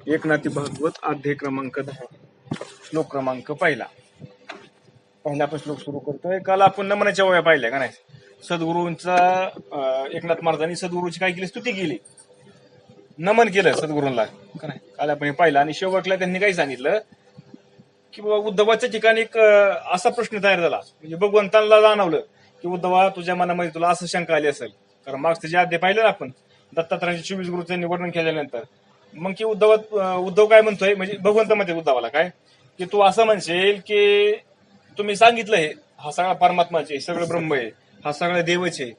एकनाथी भागवत अध्याय क्रमांक 10 श्लोक क्रमांक पहिला आपण श्लोक सुरू करतोय. काल आपण नमनाच्या ओव्या पाहिल्या का नाही. सद्गुरूंचा एकनाथ महाराजांनी सद्गुरूची काय केली, स्तुती केली, नमन केलं सद्गुरूंना का नाही. काल आपण हे पाहिलं आणि शेवटला त्यांनी काय सांगितलं की बाबा उद्धवाच्या ठिकाणी एक असा प्रश्न तयार झाला, म्हणजे भगवंतांना जाणवलं की उद्धवा तुझ्या मनामध्ये तुला असं शंका आली असेल. कारण मागचं जे अध्याय पाहिलं ना आपण दत्तात्रयांच्या 24 गुरुचं वर्णन केल्यानंतर मग की उद्धव काय म्हणतोय, म्हणजे भगवंत म्हणते उद्धवाला काय की तू असं म्हणशील की तुम्ही सांगितलं हे हा सगळा परमात्माचे सगळं ब्रह्म आहे, हा सगळा देवच आहे,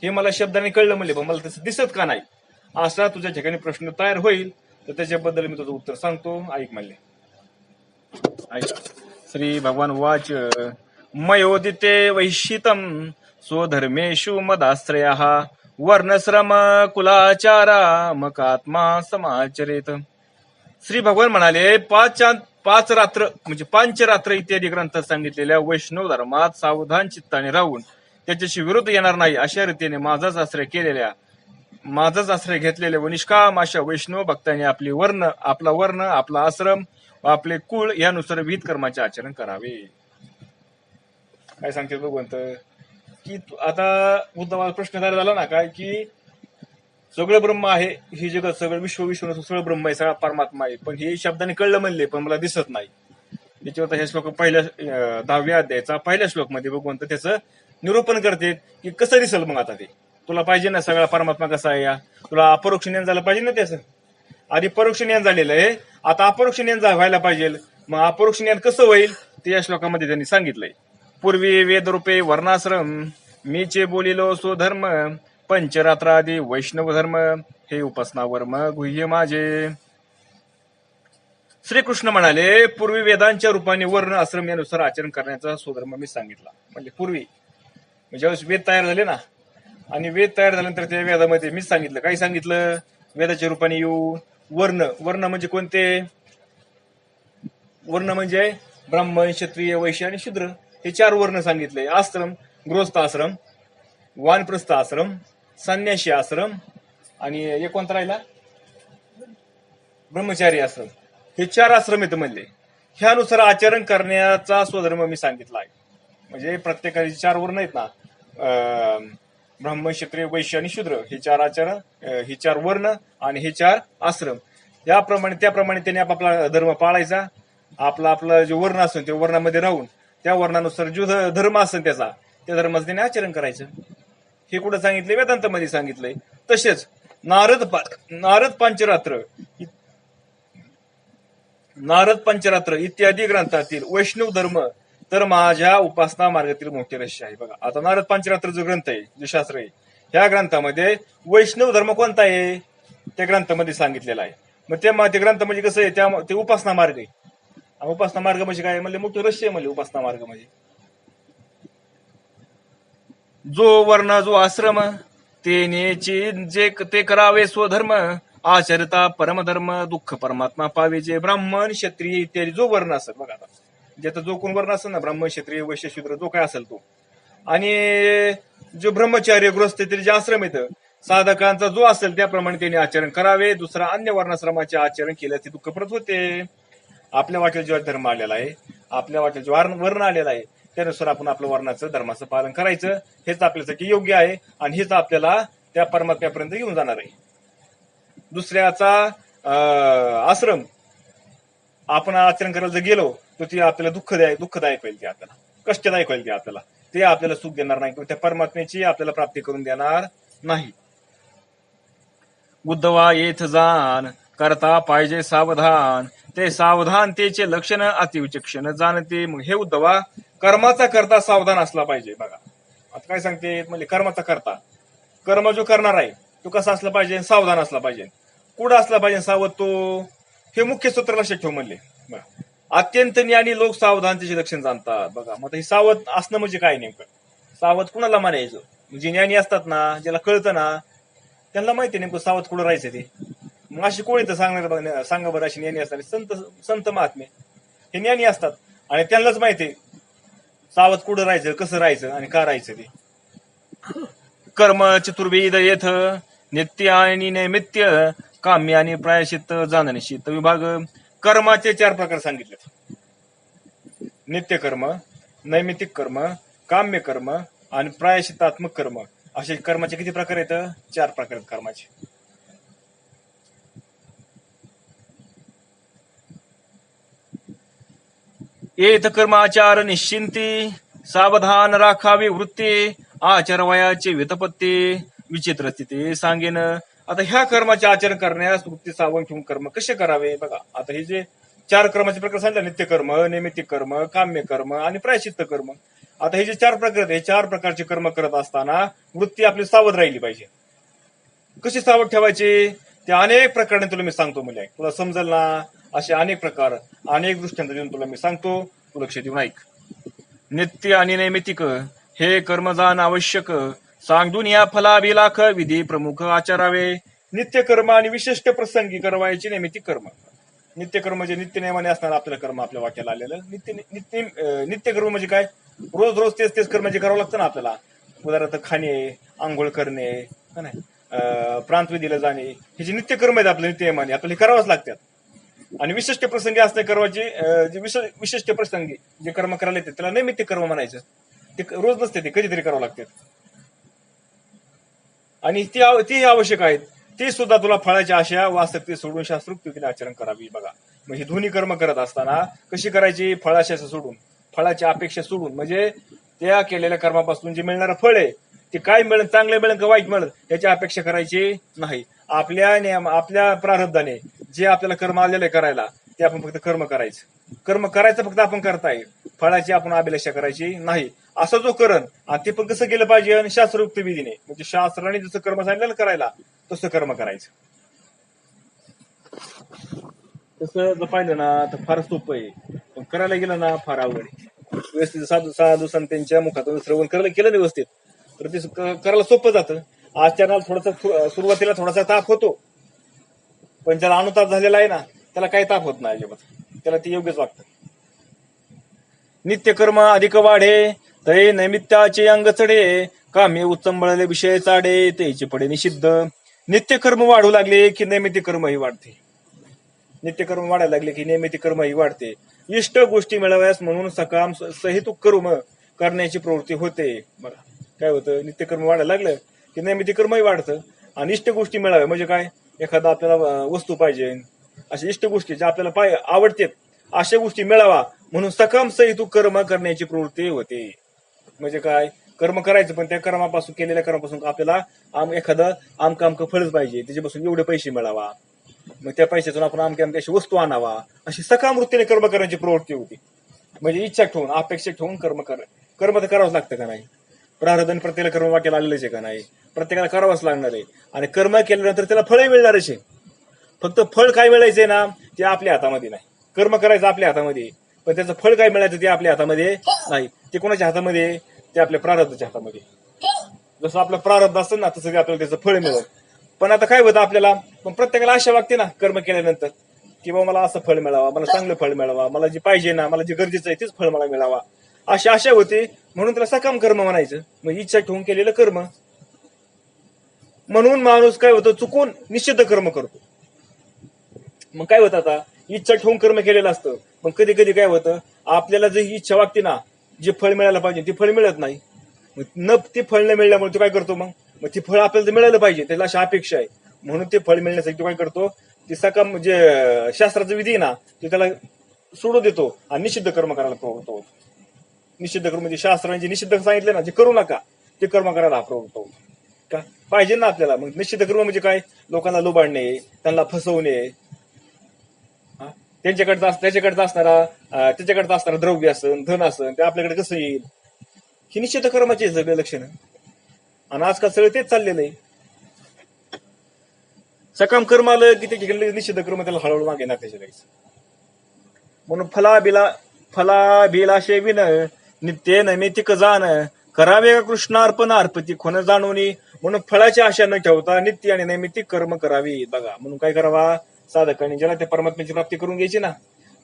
हे मला शब्दाने कळलं म्हणले, पण मला तसं दिसत का नाही. असा तुझ्या ठिकाणी प्रश्न तयार होईल तर त्याच्याबद्दल मी तुझं उत्तर सांगतो, ऐक म्हणले. ऐका. श्री भगवान वाच मयोदिते वैशितम स्वधर्मेषु मदाश्रयः वर्णश्रम कुलाचारा मकात्मा समाचरित. श्री भगवान म्हणाले पाच रात्र म्हणजे पांचरात्र इत्यादी ग्रंथात सांगितलेल्या वैष्णव धर्मात सावधान चित्ताने राहून त्याच्याशी विरोध येणार नाही अशा रीतीने माझाच आश्रय घेतलेल्या व निष्काम अशा वैष्णव भक्तांनी आपला वर्ण आपला आश्रम व आपले कुळ यानुसार विहित कर्माचे आचरण करावे. काय सांगते भगवंत की आता उद्धवाला प्रश्न तयार झाला ना काय की सगळं ब्रह्म आहे, ही जगत सगळं विश्व सगळं ब्रह्म आहे, सगळा परमात्मा आहे, पण हे शब्दाने कळलं म्हणले पण मला दिसत नाही. त्याच्यावर हे श्लोक पहिल्या 10व्या अध्यायाचा पहिल्या श्लोक मध्ये भगवंत त्याचं निरूपण करते की कसं दिसल. मग आता ते तुला पाहिजे ना सगळा परमात्मा कसा आहे, या तुला अपरोक्ष ज्ञान झालं पाहिजे ना. त्याचं आधी परोक्ष ज्ञान झालेलं आहे, आता अपरोक्ष ज्ञान व्हायला पाहिजे. मग अपरोक्ष ज्ञान कसं होईल ते या श्लोकामध्ये त्यांनी सांगितलंय. पूर्वी वेदरूपे वर्णाश्रम मीचे बोलिलो स्वधर्म पंचरात्रादी वैष्णव धर्म हे उपासना वर्म गुह्य माझे. श्रीकृष्ण म्हणाले पूर्वी वेदांच्या रूपाने वर्ण आश्रम यानुसार आचरण करण्याचा स्वधर्म मी सांगितला. म्हणजे पूर्वी ज्यावेळेस वेद तयार झाले ना, आणि वेद तयार झाल्यानंतर त्या वेदामध्ये मी सांगितलं, काही सांगितलं, वेदाच्या रूपाने येऊन वर्ण म्हणजे कोणते वर्ण, म्हणजे ब्राह्मण क्षत्रिय वैश्य आणि शूद्र हे 4 वर्ण सांगितले. आश्रम गृहस्थ आश्रम, वानप्रस्थ आश्रम, संन्यासी आश्रम आणि एक कोणता राहिला ब्रह्मचारी आश्रम, हे 4 आश्रम येतं म्हणले. ह्यानुसार आचरण करण्याचा स्वधर्म मी सांगितला आहे. म्हणजे प्रत्येकाचे 4 वर्ण आहेत ना, ब्राह्मण क्षत्रिय वैश्य आणि शूद्र हे 4 आचरण, हे 4 वर्ण आणि हे 4 आश्रम. त्याप्रमाणे त्यांनी आपापला धर्म पाळायचा. आपला जो वर्ण असेल त्या वर्णामध्ये राहून त्या वर्णानुसार जो धर्म असेल त्या धर्माचं त्याने आचरण करायचं. हे कुठं सांगितलंय, वेदांतामध्ये सांगितलंय. तसेच नारद पंचरात्र इत्यादी ग्रंथातील वैष्णव धर्म तर माझ्या उपासना मार्गातील मोठे रहस्य आहे. बघा आता नारद पंचरात्र जो ग्रंथ आहे, जो शास्त्र आहे, ह्या ग्रंथामध्ये वैष्णव धर्म कोणता आहे त्या ग्रंथामध्ये सांगितलेला आहे. मग ते ग्रंथ म्हणजे कसं आहे, ते उपासना मार्ग आहे. उपासना मार्ग म्हणजे काय म्हणजे मोठे रहस्य म्हणजे उपासना मार्ग म्हणजे जो वर्ण जो आश्रम ते करावे स्वधर्म आचरिता परमधर्म दुःख परमात्मा पावे जे ब्राह्मण क्षत्रिय इत्यादी जो वर्ण असेल. बघा आता ज्याचा जो कोण वर्ण असेल ना, ब्राह्मण क्षत्रिय वैश्य शूद्र जो काय असेल तो, आणि जो ब्रह्मचार्य गृहस्थ जे आश्रम येतं साधकांचा जो असेल त्याप्रमाणे त्यांनी आचरण करावे. दुसरा अन्य वर्णाश्रमाचे आचरण केल्यास ते दुःखप्रद होते. आपल्या वाटेल जो धर्म आलेला आहे, आपल्या वाटेल जो वर्ण आलेला आहे त्यानुसार आपण आपल्या वर्णाचं धर्माचं पालन करायचं. हेच आपल्यासाठी योग्य आहे आणि हेच आपल्याला त्या परमात्म्यापर्यंत घेऊन जाणार आहे. दुसऱ्याचा आश्रम आपण आचरण करायला जर गेलो तर ते आपल्याला दुःखदायक होईल, ते आपल्याला कष्टदायक होईल, ते आपल्याला सुख देणार नाही किंवा त्या परमात्म्याची आपल्याला प्राप्ती करून देणार नाही. उद्धवा येथ जाण करता पाहिजे सावधान ते सावधानतेचे लक्षण अतिविचक्षण जाणते. मग हे उद्धवा कर्माचा करता सावधान असला पाहिजे. बघा आता काय सांगते म्हणजे कर्माचा करता, कर्म जो करणार आहे तो कसा असला पाहिजे, सावधान असला पाहिजे. कुठं असला पाहिजे सावध तो, हे मुख्य सूत्र लक्षात ठेव म्हणले. अत्यंत ज्ञानी लोक सावधानतेचे लक्षण जाणतात. बघा मग हे सावध असणं म्हणजे काय नेमकं, सावध कुणाला म्हणायचं, जे ज्ञानी असतात ना, ज्याला कळतं ना त्यांना माहिती नेमकं सावध कुठं राहायचं ते. मग अशी कोणी तर सांगा बरं, अशी ज्ञानी असतात संत महात्मे हे ज्ञानी असतात आणि त्यांनाच माहिती सावध कुठं राहायचं, कसं राहायचं आणि का राहायचं ते. कर्म चतुर्वेद येथ नित्य आणि नैमित्य काम्य आणि प्रायश्चित्त जाणनिश्चित विभाग. कर्माचे 4 प्रकार सांगितले: नित्यकर्म, नैमित्तिक कर्म, काम्य कर्म आणि प्रायश्चित्तात्मक कर्म. असे कर्माचे किती प्रकार आहेत? 4 प्रकार आहेत कर्माचे. येत कर्माचार निश्चिंती, सावधान राखावी वृत्ती, आचरवयाचे वितपत्ती, विचित्र स्थिती सांगेन. आता ह्या कर्माचे आचरण करण्यास वृत्ती सावध ठेवून कर्म कसे करावे बघा. आता हे जे 4 कर्माचे प्रकार सांगितले, नित्यकर्म, नैमित्तिक कर्म, काम्य कर्म आणि प्रायश्चित्त कर्म. आता हे जे 4 प्रकार आहेत, हे 4 प्रकारचे कर्म करत असताना वृत्ती आपली सावध राहिली पाहिजे. कशी सावध ठेवायची? ते अनेक प्रकारे तुला मी सांगतो मुले, तुला समजेल ना. असे अनेक प्रकार, अनेक दृष्टांत देऊन तुला मी सांगतो, तू लक्ष देऊन ऐक. नित्य आणि नैमित्तिक हे कर्मजान आवश्यक, सांगून या फलाभिलाख विधी प्रमुख आचरावे. नित्य कर्म आणि विशिष्ट प्रसंगी करवायचे नैमित्तिक कर्म. नित्य कर्म म्हणजे नित्य नियमाने असणार आपलं कर्म आपल्या वाक्याला आलेलं. नित्य कर्म म्हणजे काय? रोज रोज तेच कर्म जे करावं लागतं ना आपल्याला. उदाहरणार्थ खाणे, आंघोळ करणे, नाही प्रांतविधीला जाणे, हे जे नित्य कर्म आहेत आपल्या नित्य नियमाने आपल्याला हे करावंच लागतात. आणि विशिष्ट प्रसंगी असणे कर्माचे जे विशिष्ट प्रसंगी जे कर्म करायला येते त्याला नैमित्तिक कर्म म्हणायचं. ते रोज नसते, ते कधीतरी करावं लागतात आणि ती आवश्यक आहेत. ती सुद्धा तुला फळाच्या आशा व आसक्ती सोडून शास्त्रोक्तीने आचरण करावी. बघा, मग ही दोन्ही कर्म करत असताना कशी करायची? फळाशा सोडून, फळाची अपेक्षा सोडून. म्हणजे त्या केलेल्या कर्मापासून जे मिळणारं फळ आहे ते काय मिळेल, चांगलं मिळेल का वाईट मिळेल याची अपेक्षा करायची नाही. आपल्या प्रारब्धाने जे आपल्याला कर्म आलेलं आहे करायला ते आपण फक्त कर्म करायचं फक्त आपण करताय. फळाची आपण अभिलाषा करायची नाही. असं जो करण आणि ते पण कसं केलं पाहिजे? शास्त्रोक्त विधीने, म्हणजे शास्त्राने जसं कर्म सांगितलं करायला तसं कर्म करायचं. तसं जर पाहिलं ना तर फार सोपं आहे, पण करायला गेलं ना फार अवघड आहे. व्यवस्थित साधू संतांच्या मुखातून श्रवण करायला केलं ना व्यवस्थित तर ते करायला सोपं जातं. आचरणाला थोडासा सुरुवातीला थोडासा ताप होतो, पण ज्याला अनुताप झालेला आहे ना त्याला काही ताप होत नाही अजिबात, त्याला ते योग्यच वाटतं. नित्यकर्म अधिक वाढे तै नैमित्ताचे अंग चढे, कामे उच्चंबळले विषय चाडे त्याचे पडे निषिद्ध. नित्यकर्म वाढू लागले की नैमित्तिक कर्म ही वाढते. नित्यकर्म वाढायला लागले की नैमित्तिक कर्म ही वाढते. इष्ट गोष्टी मिळाव्यास म्हणून सकाम सहितुक कर्म करण्याची प्रवृत्ती होते. बघा काय होतं, नित्यकर्म वाढायला लागलं की नैमित्तिक कर्मही वाढतं. आणि इष्ट गोष्टी मिळाव्या म्हणजे काय? एखादा आपल्याला वस्तू पाहिजे, अशा इष्ट गोष्टी ज्या आपल्याला आवडतात अशा गोष्टी मिळावा म्हणून सकाम सहितुक कर्म करण्याची प्रवृत्ती होते. म्हणजे काय? कर्म करायचं, पण त्या कर्मापासून केलेल्या कर्मापासून आपल्याला एखादं आमकं फळच पाहिजे, त्याच्यापासून एवढे पैसे मिळावा, मग त्या पैशातून आपण अमक्या अशी वस्तू आणावा, अशी सकाम वृत्तीने कर्म करण्याची प्रवृत्ती होती. म्हणजे इच्छा ठेवून, अपेक्षा ठेवून कर्म तर करावंच लागतं का नाही? प्रारब्धाने प्रत्येकाला कर्म वाक्याला आलेलंच आहे का नाही? प्रत्येकाला करावंच लागणार आहे. आणि कर्म केल्यानंतर त्याला फळही मिळणारच आहे. फक्त फळ काय मिळायचंय ना ते आपल्या हातामध्ये नाही. कर्म करायचं आपल्या हातामध्ये, पण त्याचं फळ काय मिळायचं ते आपल्या हातामध्ये नाही. ते कोणाच्या हातामध्ये? ते आपल्या प्रारब्धाच्या हातामध्ये. जसं आपलं प्रारब्ध असतं ना तसं आपल्याला त्याचं फळ मिळेल. पण आता काय होतं आपल्याला, पण प्रत्येकाला आशा वागते ना कर्म केल्यानंतर की बाबा मला असं फळ मिळावा, मला चांगलं फळ मिळावा, मला जे पाहिजे ना, मला जे गरजेचं आहे तेच फळ मला मिळावा, अशी आशा होते. म्हणून त्याला सकाम कर्म म्हणायचं. मग इच्छा ठेवून केलेलं कर्म. म्हणून माणूस काय होतं, चुकून निषिद्ध कर्म करतो. मग काय होतं, आता इच्छा ठेवून कर्म केलेलं असतं, पण कधी कधी काय होतं आपल्याला जी इच्छा वागते ना, जे फळ मिळायला पाहिजे ते फळ मिळत नाही. मग ते फळ न मिळाल्यामुळे तो काय करतो, मग ते फळ आपल्याला मिळालं पाहिजे, त्याला अशी अपेक्षा आहे म्हणून ते फळ मिळण्यासाठी तो काय करतो, ते सकाम जे शास्त्राचं विधी ना ते त्याला सोडू देतो आणि निषिद्ध कर्म करायला प्रवृत्त होतो. निषिद्ध कर्म म्हणजे शास्त्राने जे निषिद्ध सांगितले ना, जे करू नका ते कर्म करायला प्रवृत्त होतो. का पाहिजे ना आपल्याला? मग निषिद्ध कर्म म्हणजे काय? लोकांना लुबाडणे, त्यांना फसवणे, त्याच्याकडचं असणारा द्रव्य असन, धन असन, ते आपल्याकडे कसं येईल, ही निषिद्ध कर्माची सगळे लक्षणं. आणि आजकाल सगळं तेच चाललेलं आहे. सकाम कर्म आलं की त्याच्याकडे निषिद्ध कर्म त्याला हळूहळू मागे ना त्याच्या लगेच. म्हणून फलाभिलाषे विन नित्य नैमित्तिक जाण करावे का कृष्णार्पण अर्पती खोन जाणून. म्हणून फळाची आशा न ठेवता नित्य आणि नैमित्तिक कर्म करावी. बघा, म्हणून काय करावा साधकांनी, ज्याला त्या परमात्म्याची प्राप्ती करून घ्यायची ना,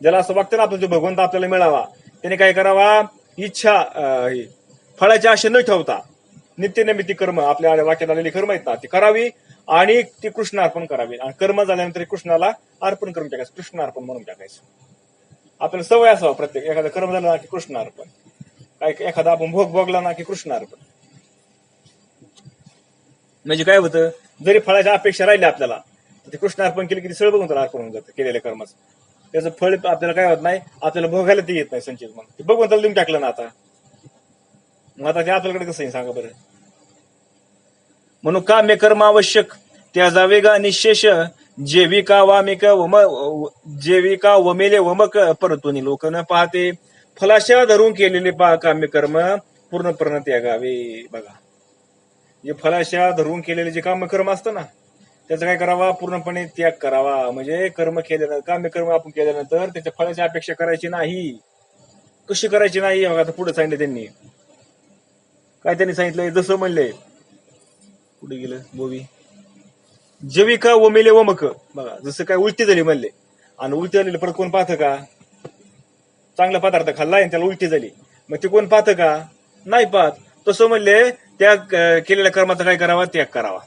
ज्याला असं वाटतं ना आपला जो भगवंत आपल्याला मिळावा, त्याने काय करावा, इच्छा फळाची आशा न ठेवता नित्य नैमित्तिक कर्म आपल्या वाक्यात आलेली कर्म आहेत ना ती करावी. आणि ते कृष्ण अर्पण करावे, आणि कर्म झाल्यानंतर कृष्णाला अर्पण करून टाकायचं, कृष्ण अर्पण म्हणून टाकायचं. आपल्याला सवय असावं प्रत्येक, एखादा कर्म झाला ना की कृष्ण अर्पण, काय एखादा आपण भोग भोगला ना की कृष्ण अर्पण. म्हणजे काय होतं, जरी फळाच्या अपेक्षा राहिल्या आपल्याला, तर ते कृष्ण अर्पण केलं की ते सगळं बघून अर्पण होऊन जातं केलेल्या कर्माचं. त्याचं फळ आपल्याला काय होत नाही, आपल्याला भोगायला ते येत नाही संचित म्हणून, ते बघून त्याला देऊन टाकलं ना आता. मग आता ते आपल्याकडे कसं आहे सांगा बरं. म्हणून काम्य कर्म आवश्यक त्याचा वेगा निशेष, जेविका वामिका जेविका वमेले वमक परतुनी लोक न पाहते, फलाशा धरून केलेले काम्य कर्म पूर्णपणे त्यागावे. बघा, जे फलाशा धरून केलेले जे काम्य कर्म असतं ना, त्याचा काय करावा, पूर्णपणे त्याग करावा. म्हणजे कर्म केल्यानंतर, काम्य कर्म आपण केल्यानंतर त्याच्या फळाची अपेक्षा करायची नाही. कशी करायची नाही, आता पुढे सांगितलं त्यांनी. काय त्यांनी सांगितलंय, जसं म्हणले, कुठे गेलं बोवी, जविका वमेले वमक. बघा, जसं काय उलटी झाली म्हणले, आणि उलटी झालेली परत कोण पाहतं का. चांगला पदार्थ खाल्लाय त्याला उलटी झाली, मग ते कोण पाहतं का, नाही पाहत. तसं म्हणले, त्या केलेल्या कर्माचा काय करावा, त्याग करावा.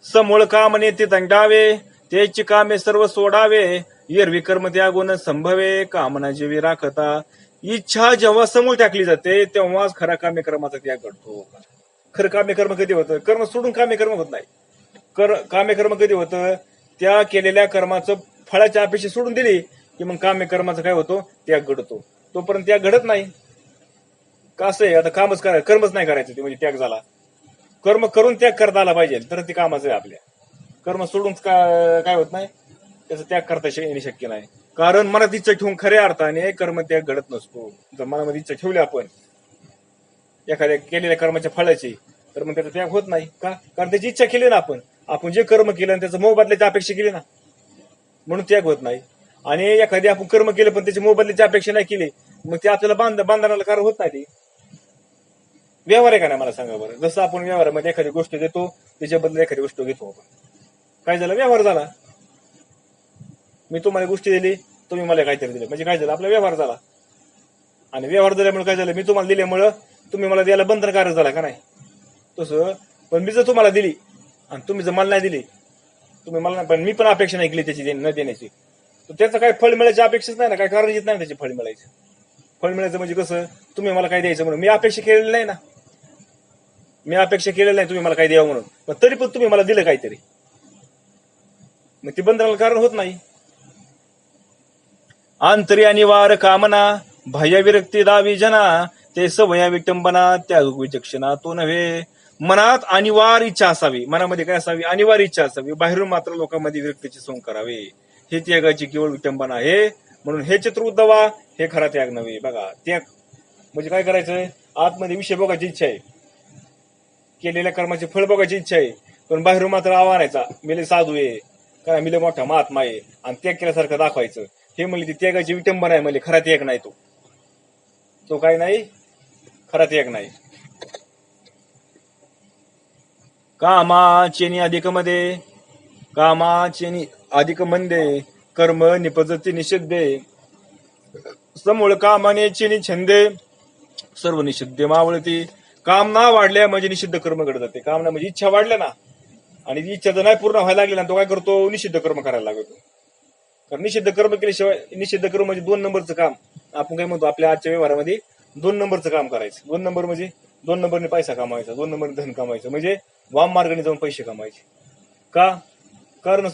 समूळ काम नेते तंडावे, त्याची कामे सर्व सोडावे, एरवी कर्म त्यागून संभवे, कामना जेवी राखता. इच्छा जेव्हा समूळ टाकली जाते तेव्हाच खरा काम्य कर्माचा त्याग घडतो. खरं काम्य कर्म कधी होतं, कर्म सोडून काम्य कर्म होत नाही. काम्य कर्म कधी होतं, त्या केलेल्या कर्माचं फळाच्या अपेक्षा सोडून दिली की मग काम्य कर्माचा काय होतो, त्याग घडतो. तोपर्यंत त्याग घडत नाही. का असं आहे, आता कामच करायचं, कर्मच नाही करायचं ते म्हणजे त्याग झाला. कर्म करून त्याग करता आला पाहिजे, तर ते कामाचं आहे आपल्या. कर्म सोडून काय होत नाही, त्याचा त्याग करता येणे शक्य नाही. कारण मनात इच्छा ठेवून खऱ्या अर्थाने कर्म त्याग घडत नसतो. जर मनामध्ये इच्छा ठेवली आपण एखाद्या केलेल्या कर्माच्या फळाची, तर मग त्याचा त्याग होत नाही. का, कारण त्याची इच्छा केली ना आपण जे कर्म केलं आणि त्याचं मोबदल्याची अपेक्षा केली ना, म्हणून त्याग होत नाही. आणि एखादी आपण कर्म केलं पण त्याची मोबदल्याची अपेक्षा नाही केली, मग ते आपल्याला बांधण्याला कारण होत नाही. ती व्यवहार आहे का नाही मला सांगा बरं. जसं आपण व्यवहारामध्ये एखादी गोष्ट देतो, त्याच्याबद्दल एखादी गोष्ट घेतो आपण, काय झालं, व्यवहार झाला. मी तुम्हाला गोष्टी दिली, तुम्ही मला काहीतरी दिलं, म्हणजे काय झालं, आपला व्यवहार झाला. आणि व्यवहार झाल्यामुळे काय झालं, मी तुम्हाला दिल्यामुळं तुम्ही मला द्यायला बंधनकारक झाला का नाही. तसं पण मी जर तुम्हाला दिली आणि तुम्ही जर मला नाही दिली, तुम्ही मला पण मी पण अपेक्षा नाही केली त्याची न देण्याची, तर त्याचं काय फळ मिळायची अपेक्षाच नाही ना, काय कारण येत नाही त्याची फळ मिळायचं. फळ मिळायचं म्हणजे कसं, तुम्ही मला काय द्यायचं म्हणून मी अपेक्षा केलेली नाही ना, मी अपेक्षा केलेली नाही तुम्ही मला काय द्यावं म्हणून, पण तरी पण तुम्ही मला दिलं काहीतरी, मग ती बंधनाला कारण होत नाही. आंतरी अनिवार कामना, भय विरक्ती दावी जना, ते सवया विटंबना त्याग विचक्षणा तो नव्हे. मनात अनिवार्य इच्छा असावी, मनामध्ये काय असावी, अनिवार्य इच्छा असावी. बाहेरून मात्र लोकांमध्ये विरक्तीचे सोंग करावे, हे त्यागाची केवळ विटंबना आहे. म्हणून हे चित्रोद्धवा, हे खरा त्याग नव्हे. बघा, त्याग म्हणजे काय करायचंय, आतमध्ये विषय बघायची इच्छा आहे, केलेल्या कर्माचे फळ बघायची इच्छा आहे, पण बाहेरून मात्र आव्हानायचा, मिले साधू आहे काय, मिले मोठा महात्मा आहे, आणि त्याग केल्यासारखं दाखवायचं. हे म्हणले ती त्यागाची विटंबना आहे, म्हणजे खरा त्याग नाही. तो काय नाही, खरा त्याग नाही. कामाचेनी अधिक मध्ये, कामाचेनी अधिक मंदे, कर्म निपजती निषिद्धे, समूळ कामाने चेनी छंदे, सर्व निषिद्धे मावळती. कामना वाढल्या म्हणजे निषिद्ध कर्म घडत जाते. कामना म्हणजे इच्छा वाढल्या ना, आणि ती इच्छा जर नाही पूर्ण व्हायला लागली ना, तो काय करतो, निषिद्ध कर्म करायला लागतो. कारण निषिद्ध कर्म केल्याशिवाय, निषिद्ध कर्म म्हणजे 2 नंबरचं काम. आपण काय म्हणतो आपल्या आजच्या व्यवहारामध्ये, 2 नंबरचं काम करायचं. 2 नंबर म्हणजे 2 नंबरने पैसा कमावायचा, 2 नंबरने धन कमावायचं, म्हणजे वाम मार्गाने जाऊन पैसे कमावायचे. का, कारण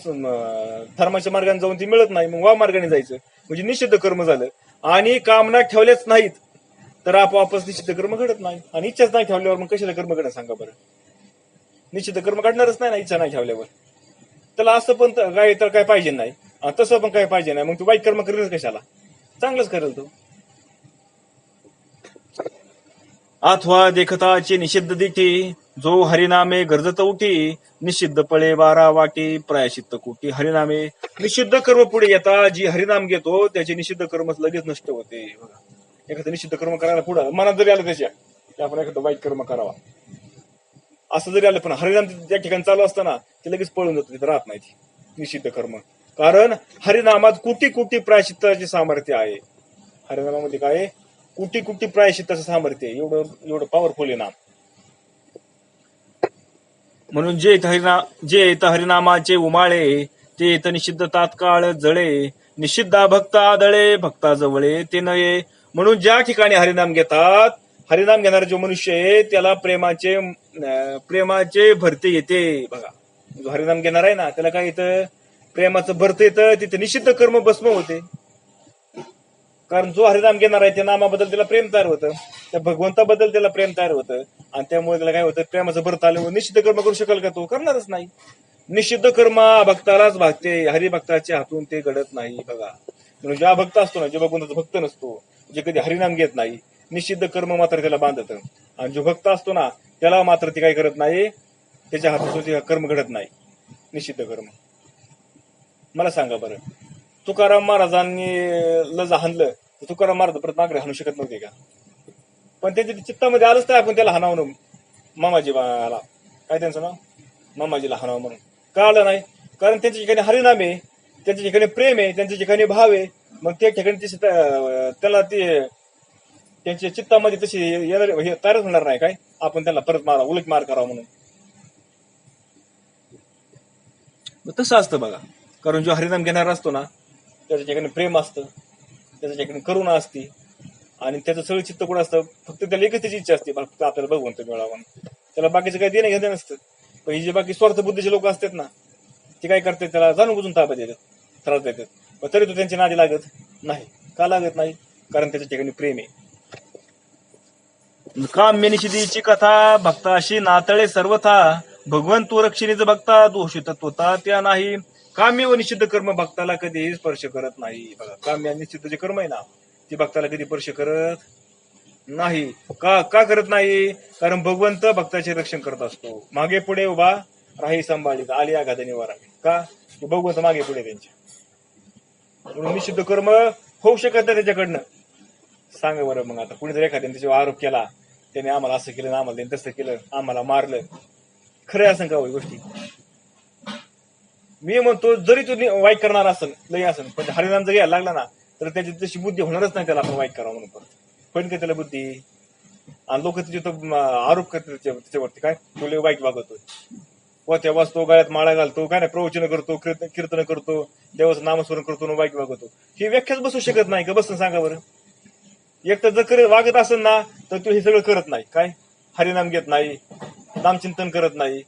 धर्माच्या मार्गाने जाऊन ती मिळत नाही, मग वाम मार्गाने जायचं, म्हणजे निषिद्ध कर्म झालं. आणि कामना ठेवल्याच नाहीत तर आपोआपच निषिद्ध कर्म घडत नाही. आणि इच्छाच नाही ठेवल्यावर मग कशाला कर्म घडत सांगा बरं. निषिद्ध कर्म घडणारच नाही ना इच्छा नाही ठेवल्यावर. त्याला असं पण काय तर काय पाहिजे नाही, तसं पण काय पाहिजे नाही, मग तू वाईट कर्म करेल कशाला, चांगलंच करेल तू. अथवा देखताचे निषिद्ध दिठी, जो हरिनामे गरजत उठी, निषिद्ध पळे बारा वाटी, प्रायश्चित्त कोटी हरिनामे. निषिद्ध कर्म पुढे येतात, जी हरिनाम घेतो त्याचे निषिद्ध कर्म लगेच नष्ट होते. बघा, एखादं निषिद्ध कर्म करायला पुढं मनात जरी आलं त्याच्या, की आपण एखादं वाईट कर्म करावा असं जरी आलं, पण हरिनाम त्या ठिकाणी चालू असताना ते लगेच पळून जातं, तिथं राहत नाही निषिद्ध कर्म. कारण हरिनामात कोटी कोटी प्रायश्चित्ताचे सामर्थ्य आहे. हरिनामामध्ये काय, कोटी कोटी प्रायश्चित्ताचं सामर्थ्य आहे, एवढं एवढं पॉवरफुल आहे नाम. म्हणून जे येत हरिनामाचे उमाळे, ते येत निषिद्ध तात्काळ जळे. निषिद्धा भक्त आदळे, भक्ता जवळे ते नये. म्हणून ज्या ठिकाणी हरिनाम घेतात, हरिनाम घेणारा जो मनुष्य आहे त्याला प्रेमाचे भरते येते. बघा, जो हरिनाम घेणार आहे ना त्याला काय येतं? प्रेमाचं भरते येतं. तिथे निषिद्ध कर्म भस्म होते. कारण जो हरिनाम घेणार आहे त्या नामाबद्दल त्याला प्रेम तयार होतं, त्या भगवंताबद्दल त्याला प्रेम तयार होतं, आणि त्यामुळे त्याला काय होतं? प्रेमाचं भरत आल्यामुळे निषिद्ध कर्म करू शकेल का? तो करणारच नाही. निषिद्ध कर्म भक्तालाच भागते, हरिभक्ताच्या हातून ते घडत नाही. बघा, म्हणून ज्या भक्त असतो ना, जो भगवंताचा भक्त नसतो, जे कधी हरिनाम घेत नाही, निषिद्ध कर्म मात्र त्याला बांधत. आणि जो भक्त असतो ना त्याला मात्र ते काय करत नाही, त्याच्या हातून कर्म घडत नाही, निषिद्ध कर्म. मला सांगा बरं, तुकाराम महाराजांनी लज हाणलं तर तुकाराम महाराज परत मागरे हाणू शकत नव्हते का? पण त्यांच्या चित्तामध्ये आलंच तर आपण त्याला हाणावं, मामाजी बाला काय त्यांचं नाव, मामाजीला हाणावं म्हणून. का आलं नाही? कारण त्यांच्या ठिकाणी हरिनाम आहे, त्यांच्या ठिकाणी प्रेम आहे, त्यांच्या ठिकाणी भाव आहे. मग त्या ठिकाणी त्याला ते त्यांच्या चित्तामध्ये तशी येणार तयारच होणार नाही काय आपण त्याला परत मारा, उलट मार करावा म्हणून. तसं असतं बघा. कारण जो हरिनाम घेणारा असतो ना त्याच्या ठिकाणी प्रेम असतं, त्याच्या ठिकाणी करुणा असते, आणि त्याचं सगळं चित्त कुठं असतं? फक्त त्याला एकच त्याची इच्छा असते, फक्त आपल्याला भगवंत मिळावं. त्याला बाकीचं काही देणं घेणं नसतं. पण ही जे बाकी स्वार्थ बुद्धीचे लोक असतात ना, ते काय करतात? त्याला जाणून बुजून ताब्यात देतात, त्रास देतात. पण तरी तो त्यांच्या नादी लागत नाही. का लागत नाही? कारण त्याच्या ठिकाणी प्रेम आहे. काम्य निषिद्धीची कथा भक्ताशी नातळे सर्वथा, भगवंतू रक्षिणीच भक्ता दोषित तत्वता त्या नाही. काम्य व निषिद्ध कर्म भक्ताला कधीही स्पर्श करत नाही. बघा, काम्य आणि निषिद्ध जे कर्म आहे ना ती भक्ताला कधी स्पर्श करत नाही. का करत नाही? कारण भगवंत भक्ताचे रक्षण करत असतो. मागे पुढे उभा राही संभाळीत, आली आघात निवारावी. का? भगवंत मागे पुढे त्यांच्या. म्हणून निषिद्ध कर्म होऊ शकत नाही त्याच्याकडनं. सांगा बरं मग, आता कुणी जर एखाद्याने त्याच्यावर आरोप केला, त्याने आम्हाला असं केलं, आम्हाला त्याने तसं केलं, आम्हाला मारलं, खरं असं का गोष्टी? मी म्हणतो जरी तू वाईट करणार असेल, लई असेल, पण हरिनाम जर यायला लागला ना तर त्याची तशी बुद्धी होणारच नाही त्याला आपण वाईट करावं म्हणून. पण काय त्याला बुद्धी? आणि लोक तिथे आरोप करतात त्याच्यावरती, काय तो लय वाईट वागवतोय, पोत्या वाचतो, गळ्यात माळा घालतो, काय नाही प्रवचन करतो, कीर्तन करतो, देवाचं नामस्मरण करतो, वाईट वागवतो. ही व्याख्याच बसू शकत नाही का? बसून सांगा बरं. एक तर जर वागत असेल ना तर तो हे सगळं करत नाही, काय हरिनाम घेत नाही, नामचिंतन करत नाही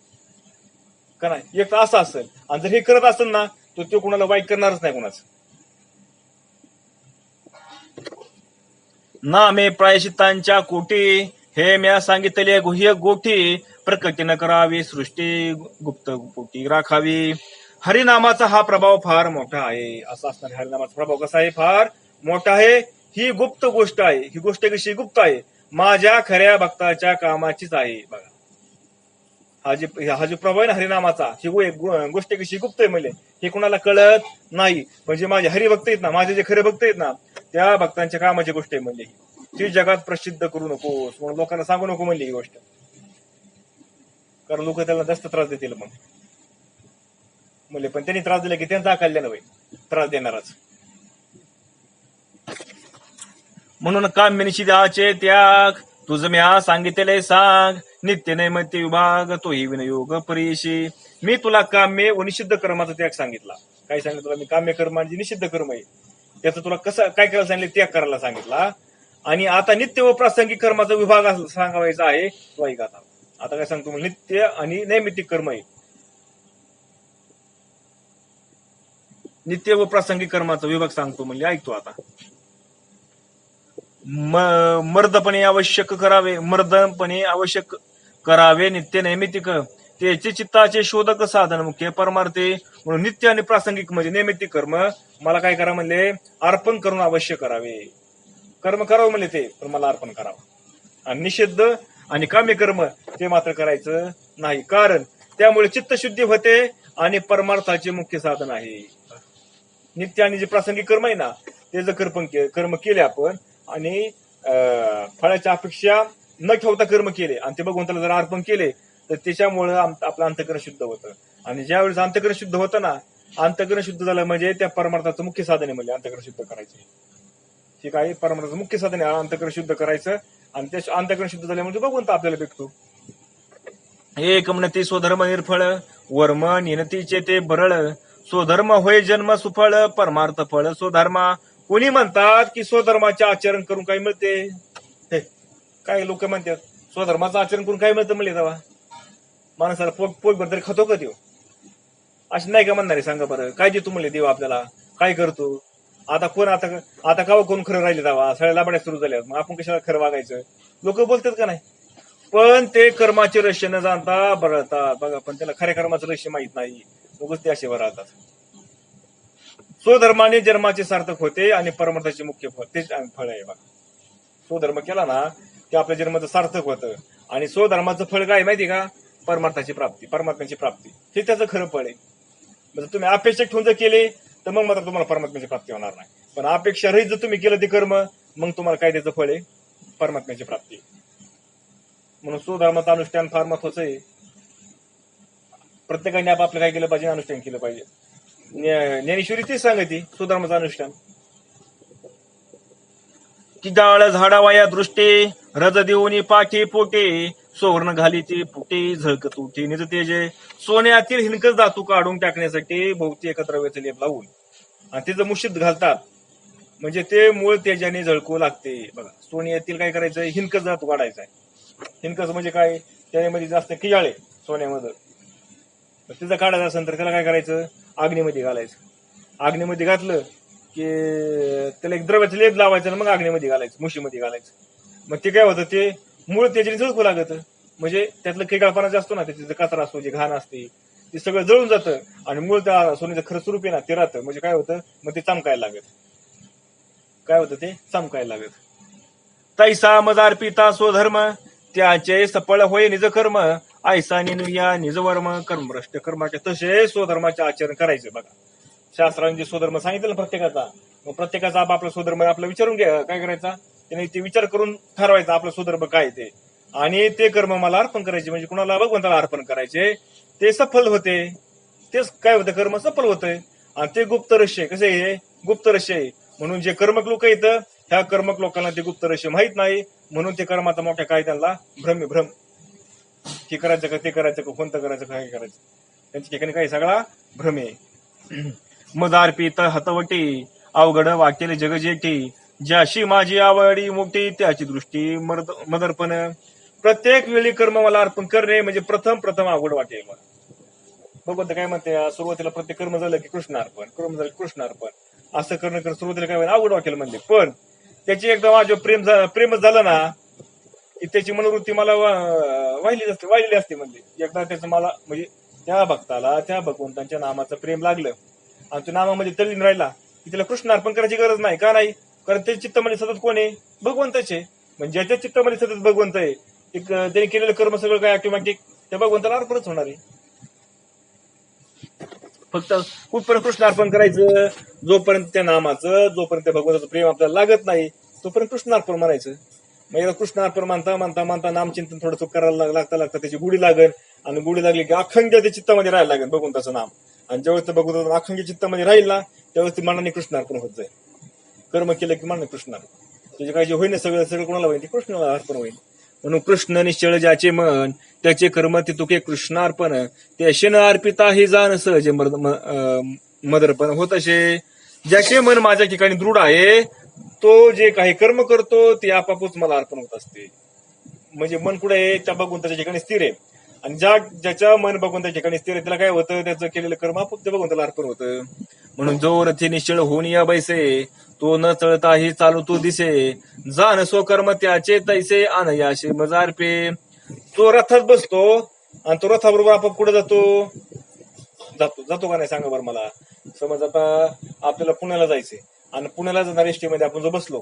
का नाही, एक तर असं असेल. आणि जर हे करत असेल ना तर तो कोणाला वाईट करणारच नाही कोणाचं. नामे प्रायश्चित्तांच्या कोटी, हे म्या सांगितले गुह्य गोठी, प्रकटीनं करावी सृष्टी गुप्त पोटी राखावी. हरिनामाचा हा प्रभाव फार मोठा आहे. असं असणार, हरिनामाचा प्रभाव कसा आहे? फार मोठा आहे. ही गुप्त गोष्ट आहे. ही गोष्ट कशी गुप्त आहे? माझ्या खऱ्या भक्ताच्या कामाचीच आहे. बघा, हा जो प्रभाव आहे ना हरिनामाचा, ही गोष्ट कशी गुप्त आहे म्हणजे हे कुणाला कळत नाही. म्हणजे माझे हरिभक्त आहेत ना, माझे जे खरे भक्त आहेत ना, त्या भक्तांच्या कामाची गोष्ट आहे म्हणजे ती जगात प्रसिद्ध करू नकोस म्हणून, लोकांना सांगू नको म्हणली ही गोष्ट. कारण लोक त्याला जास्त त्रास देतील मग म्हणले. पण त्यांनी त्रास दिला की त्यांचा कल्याण होईल, त्रास देणाराच. म्हणून काम्य निषिद्धाचे त्याग तुझं म्या सांगितले सांग, नित्य नैमित्य विभाग तोही विनयोग परीशी. मी तुला काम्य व निषिद्ध कर्माचा त्याग सांगितला. काय सांगितलं तुला मी? काम्य कर्म आणि निषिद्ध कर्म आहे त्याचं तुला कसं काय करायला सांगितलं? त्याग करायला सांगितला. आणि आता नित्य व प्रासंगिक कर्माचा विभाग सांगावायचा आहे तो ऐक. आता काय सांगतो? नित्य आणि नैमित्तिक कर्म आहे. नित्य व प्रासंगिक कर्माचा विभाग सांगतो म्हणजे ऐकतो आता. मर्दपणे आवश्यक करावे नित्य नैमित्तिक, त्याचे चित्ताचे शोधक साधन मुख्य परमार्थे. म्हणून नित्य आणि प्रासंगिक म्हणजे नैमित्तिक कर्म मला काय करा म्हणले? अर्पण करून अवश्य करावे. कर्म करावं म्हणले ते, पण मला अर्पण करावं. आणि निषिद्ध आणि काम्य कर्म ते मात्र करायचं नाही, कारण त्यामुळे चित्तशुद्धी होते आणि परमार्थाचे मुख्य साधन आहे. नित्य आणि जे प्रासंगिक कर्म आहे ना ते जर कर्म केले आपण आणि फळाच्या अपेक्षा न ठेवता कर्म केले आणि ते भगवंताला जर अर्पण केले तर त्याच्यामुळे आपलं अंतःकरण शुद्ध होतं. आणि ज्यावेळेस अंतःकरण शुद्ध होतं ना, अंतःकरण शुद्ध झालं म्हणजे त्या परमार्थाचं मुख्य साधन आहे म्हणजे अंतःकरण शुद्ध करायचं. ठीक आहे, परमार्थाचं मुख्य साधन आहे अंतःकरण शुद्ध करायचं. आणि त्या अंतःकरण शुद्ध झाल्यामुळे भगवंत आपल्याला भेटतो. एक म्हणती स्वधर्म निर्फळ, वर्म निनतीचे ते बरळ, स्वधर्म होय जन्म सुफळ, परमार्थ फळ स्वधर्मा. कोणी म्हणतात की स्वधर्माचे आचरण करून काय मिळते, काही लोक म्हणतात स्वधर्माचं आचरण करून काय मिळतं म्हणले तेव्हा माणसाला पोटभर तरी खातो का देव, अशी नाही का म्हणणारे सांगा बरं. काय देतो म्हणले देव आपल्याला, काय करतो. आता कोण आता का कोण खरं राहिले तेव्हा सगळ्या लाभाड्या सुरू झाल्या, मग आपण कशाला खरं वागायचं. लोक बोलतात का नाही, पण ते कर्माचे रहस्य न जाणता बरळतात बघा. पण त्याला खऱ्या कर्माचं रहस्य माहित नाही, उगाच ते असे बरळतात. स्वधर्माने जन्माचे सार्थक होते आणि परमार्थाचे मुख्य फळ तेच फळ आहे बघा. स्वधर्म केला ना की आपल्या जन्माचं सार्थक होतं, आणि स्वधर्माचं फळ काय माहिती का, परमार्थाची प्राप्ती, परमात्म्याची प्राप्ती, हे त्याचं खरं फळ आहे. म्हणजे तुम्ही अपेक्षा ठेवून जर केले तर मग मात्र तुम्हाला परमात्म्याची प्राप्ती होणार नाही. पण अपेक्षा रहित जर तुम्ही केलं ते कर्म, मग तुम्हाला काय त्याचं फळ आहे, परमात्म्याची प्राप्ती. म्हणून स्वधर्माचं अनुष्ठान फार महत्वाचं आहे. प्रत्येकाने आपलं काय केलं पाहिजे, अनुष्ठान केलं पाहिजे. ज्ञानेश्वरी तेच सांगते स्वधर्माचं अनुष्ठान की डाळ झाडावाया दृष्टी, रज देऊनी पाठी पोटे, सुवर्ण घाली ती पुटे, झळकत उठे निज तेजे, सोन्यातील हिनकच धातू काढून टाकण्यासाठी भोवती एका द्रव्याचं लेप लावून आणि तिचं मुशीत घालतात, म्हणजे ते मूळ तेजाने झळकू लागते बघा. सोन्यातील काय करायचं, हिनकच धातू काढायचा आहे. हिनकच म्हणजे काय, त्यामध्ये जास्त कियाळे सोन्यामध्ये, तिचं काढायचं असेल तर त्याला काय करायचं, अग्नीमध्ये घालायचं. अग्नीमध्ये घातलं की त्याला एक द्रव्याचं लेप लावायचं आणि मग अग्नीमध्ये घालायचं, मुशीमध्ये घालायचं. मग ते काय होतं, ते मूळ तेजाने झळकू लागत, म्हणजे त्यातलं केगाळपणा जे असतो ना, त्याची कचरा असतो, जे घाण असते ते सगळं जळून जातं आणि मूळ त्या सोन्याचं खरं स्वरूप आहे ना ते राहतं. म्हणजे काय होतं, मग ते चमकायला लागत. काय होतं, ते चमकायला लागत. तैसा मजार पिता स्वधर्म, त्याचे सफळ होय निज कर्म, ऐसा निनुया निज वर्म, कर्मभ्रष्ट कर्माचे तसे स्वधर्माचे आचरण करायचे बघा. शास्त्राने जे स्वधर्म सांगितलं ना प्रत्येकाचा, मग प्रत्येकाचा आपला स्वधर्म आपला विचारून घ्या काय करायचा, त्याने ते विचार करून ठरवायचा आपलं स्वधर्म काय ते, आणि ते कर्म मला अर्पण करायचे, म्हणजे कुणाला भगवंताला अर्पण करायचे. ते सफल होते, तेच काय होतं, कर्म सफल होतंय. आणि ते गुप्त रहस्य कसे आहे, गुप्त रहस्य आहे. म्हणून जे कर्मक लोक येतं ह्या कर्मक लोकांना ते गुप्त रहस्य माहित नाही, म्हणून ते कर्माचा मोठ्या काय त्यांना भ्रम, हे करायचं का ते करायचं का कोणतं करायचं काय करायचं, त्यांच्या ठिकाणी काही सगळा भ्रम आहे. मदार पित हतवटी, अवघड वाटेल जगजेटी, ज्याशी माझी आवडी मोठी त्याची दृष्टी मदर्पण, प्रत्येक वेळी कर्म मला अर्पण करणे म्हणजे प्रथम अवघड वाटेल मला. भगवंत काय म्हणते, सुरुवातीला प्रत्येक कर्म झालं की कृष्णार्पण, कर्म झालं कृष्णार्पण, असं करणं सुरुवातीला काय अवघड वाटेल म्हणजे. पण त्याची एकदा माझं प्रेमच झालं ना की त्याची मनोवृत्ती मला वाहिलेली असते. म्हणजे एकदा त्याचं मला म्हणजे त्या भक्ताला त्या भगवंतांच्या नामाचं प्रेम लागलं आणि तो नामामध्ये तल्लीन राहिला की त्याला कृष्ण अर्पण करायची गरज नाही. का नाही, कारण ते चित्तामध्ये सतत कोण आहे, भगवंताचे. म्हणजे ज्याच्या चित्तामध्ये सतत भगवंत आहे, त्याने केलेलं कर्म सगळं काय ऑटोमॅटिक त्या भगवंताला अर्पणच होणार आहे. फक्त कुठपर्यंत कृष्ण अर्पण करायचं, जोपर्यंत त्या नामाचं, जोपर्यंत भगवंताचं प्रेम आपल्याला लागत नाही तोपर्यंत कृष्ण अर्पण म्हणायचं. मग कृष्ण अर्पण मानता नामचिंतन थोडंसं करायला लागता त्याची गुढी लागेल, आणि गुढी लागली की अखंड ते चित्तामध्ये राहायला लागेल भगवंताचं नाम. आणि ज्यावेळेस भगवंताचं अखंड चित्तामध्ये राहील ना त्यावेळेस ती मनाने कृष्ण अर्पण होत जाईल. कर्म केलं की मनाने कृष्ण अर्पण, त्याचे काय जे होईल सगळं कोणाला होईल, ते कृष्णाला अर्पण होईल. म्हणून कृष्ण निश्चळ ज्याचे मन, त्याचे कर्म ते तुके कृष्णार्पण, ते शेन अर्पिता हे जाण सहज मदर्पण होत असे. ज्याचे मन माझ्या ठिकाणी दृढ आहे तो जे काही कर्म करतो ते आपापच मला अर्पण होत असते. म्हणजे मन कुठे आहे, त्या भगवंताच्या ठिकाणी स्थिर आहे. आणि ज्याच्या मन भगवंताच्या ठिकाणी स्थिर आहे त्याला काय होतं, त्याचं केलेलं कर्म आपोआप भगवंताला अर्पण होतं. म्हणून जो रथी निश्चळ होऊन या बैसे, तो न चळताही चालू तो दिसे, जाण स्वकर्म त्याचे तैसे अनयाशी मजारपे. तो रथात बसतो आणि तो रथाबरोबर आपण कुठे जातो का नाही सांगा बरं मला. समज आता आपल्याला पुण्याला जायचंय आणि पुण्याला जाणार एसटी मध्ये आपण जो बसलो,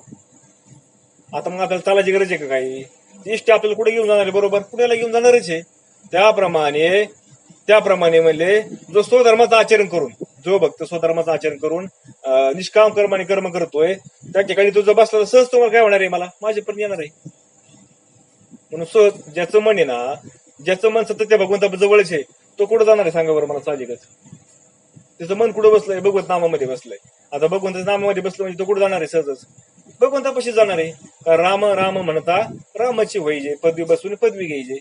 आता मग आपल्याला चालायची गरज आहे का काही, एसटी आपल्याला कुठे घेऊन जाणार आहे, बरोबर पुण्याला घेऊन जाणारच आहे. त्याप्रमाणे म्हणले जो स्वधर्माचं आचरण करून, जो भक्त स्वधर्माचं आचरण करून निष्काम कर्माने कर्म करतोय त्या ठिकाणी तो जर बसला सहज तुम्हाला काय होणार आहे, मला माझेपर्यंत येणार आहे. म्हणून सहज ज्याचं मन आहे ना, ज्याचं मन सतत त्या भगवंता जवळच आहे तो कुठं जाणार आहे सांगा बरं मला साहजिकच. त्याचं मन कुठं बसलंय, भगवंत नामामध्ये बसलंय. आता भगवंताच्या नामामध्ये बसलं म्हणजे तो कुठं जाणार आहे, सहजच भगवंतापाशी जाणार आहे. राम राम म्हणता रामाची व्हायचे, पदवी बसून पदवी घ्यायचे.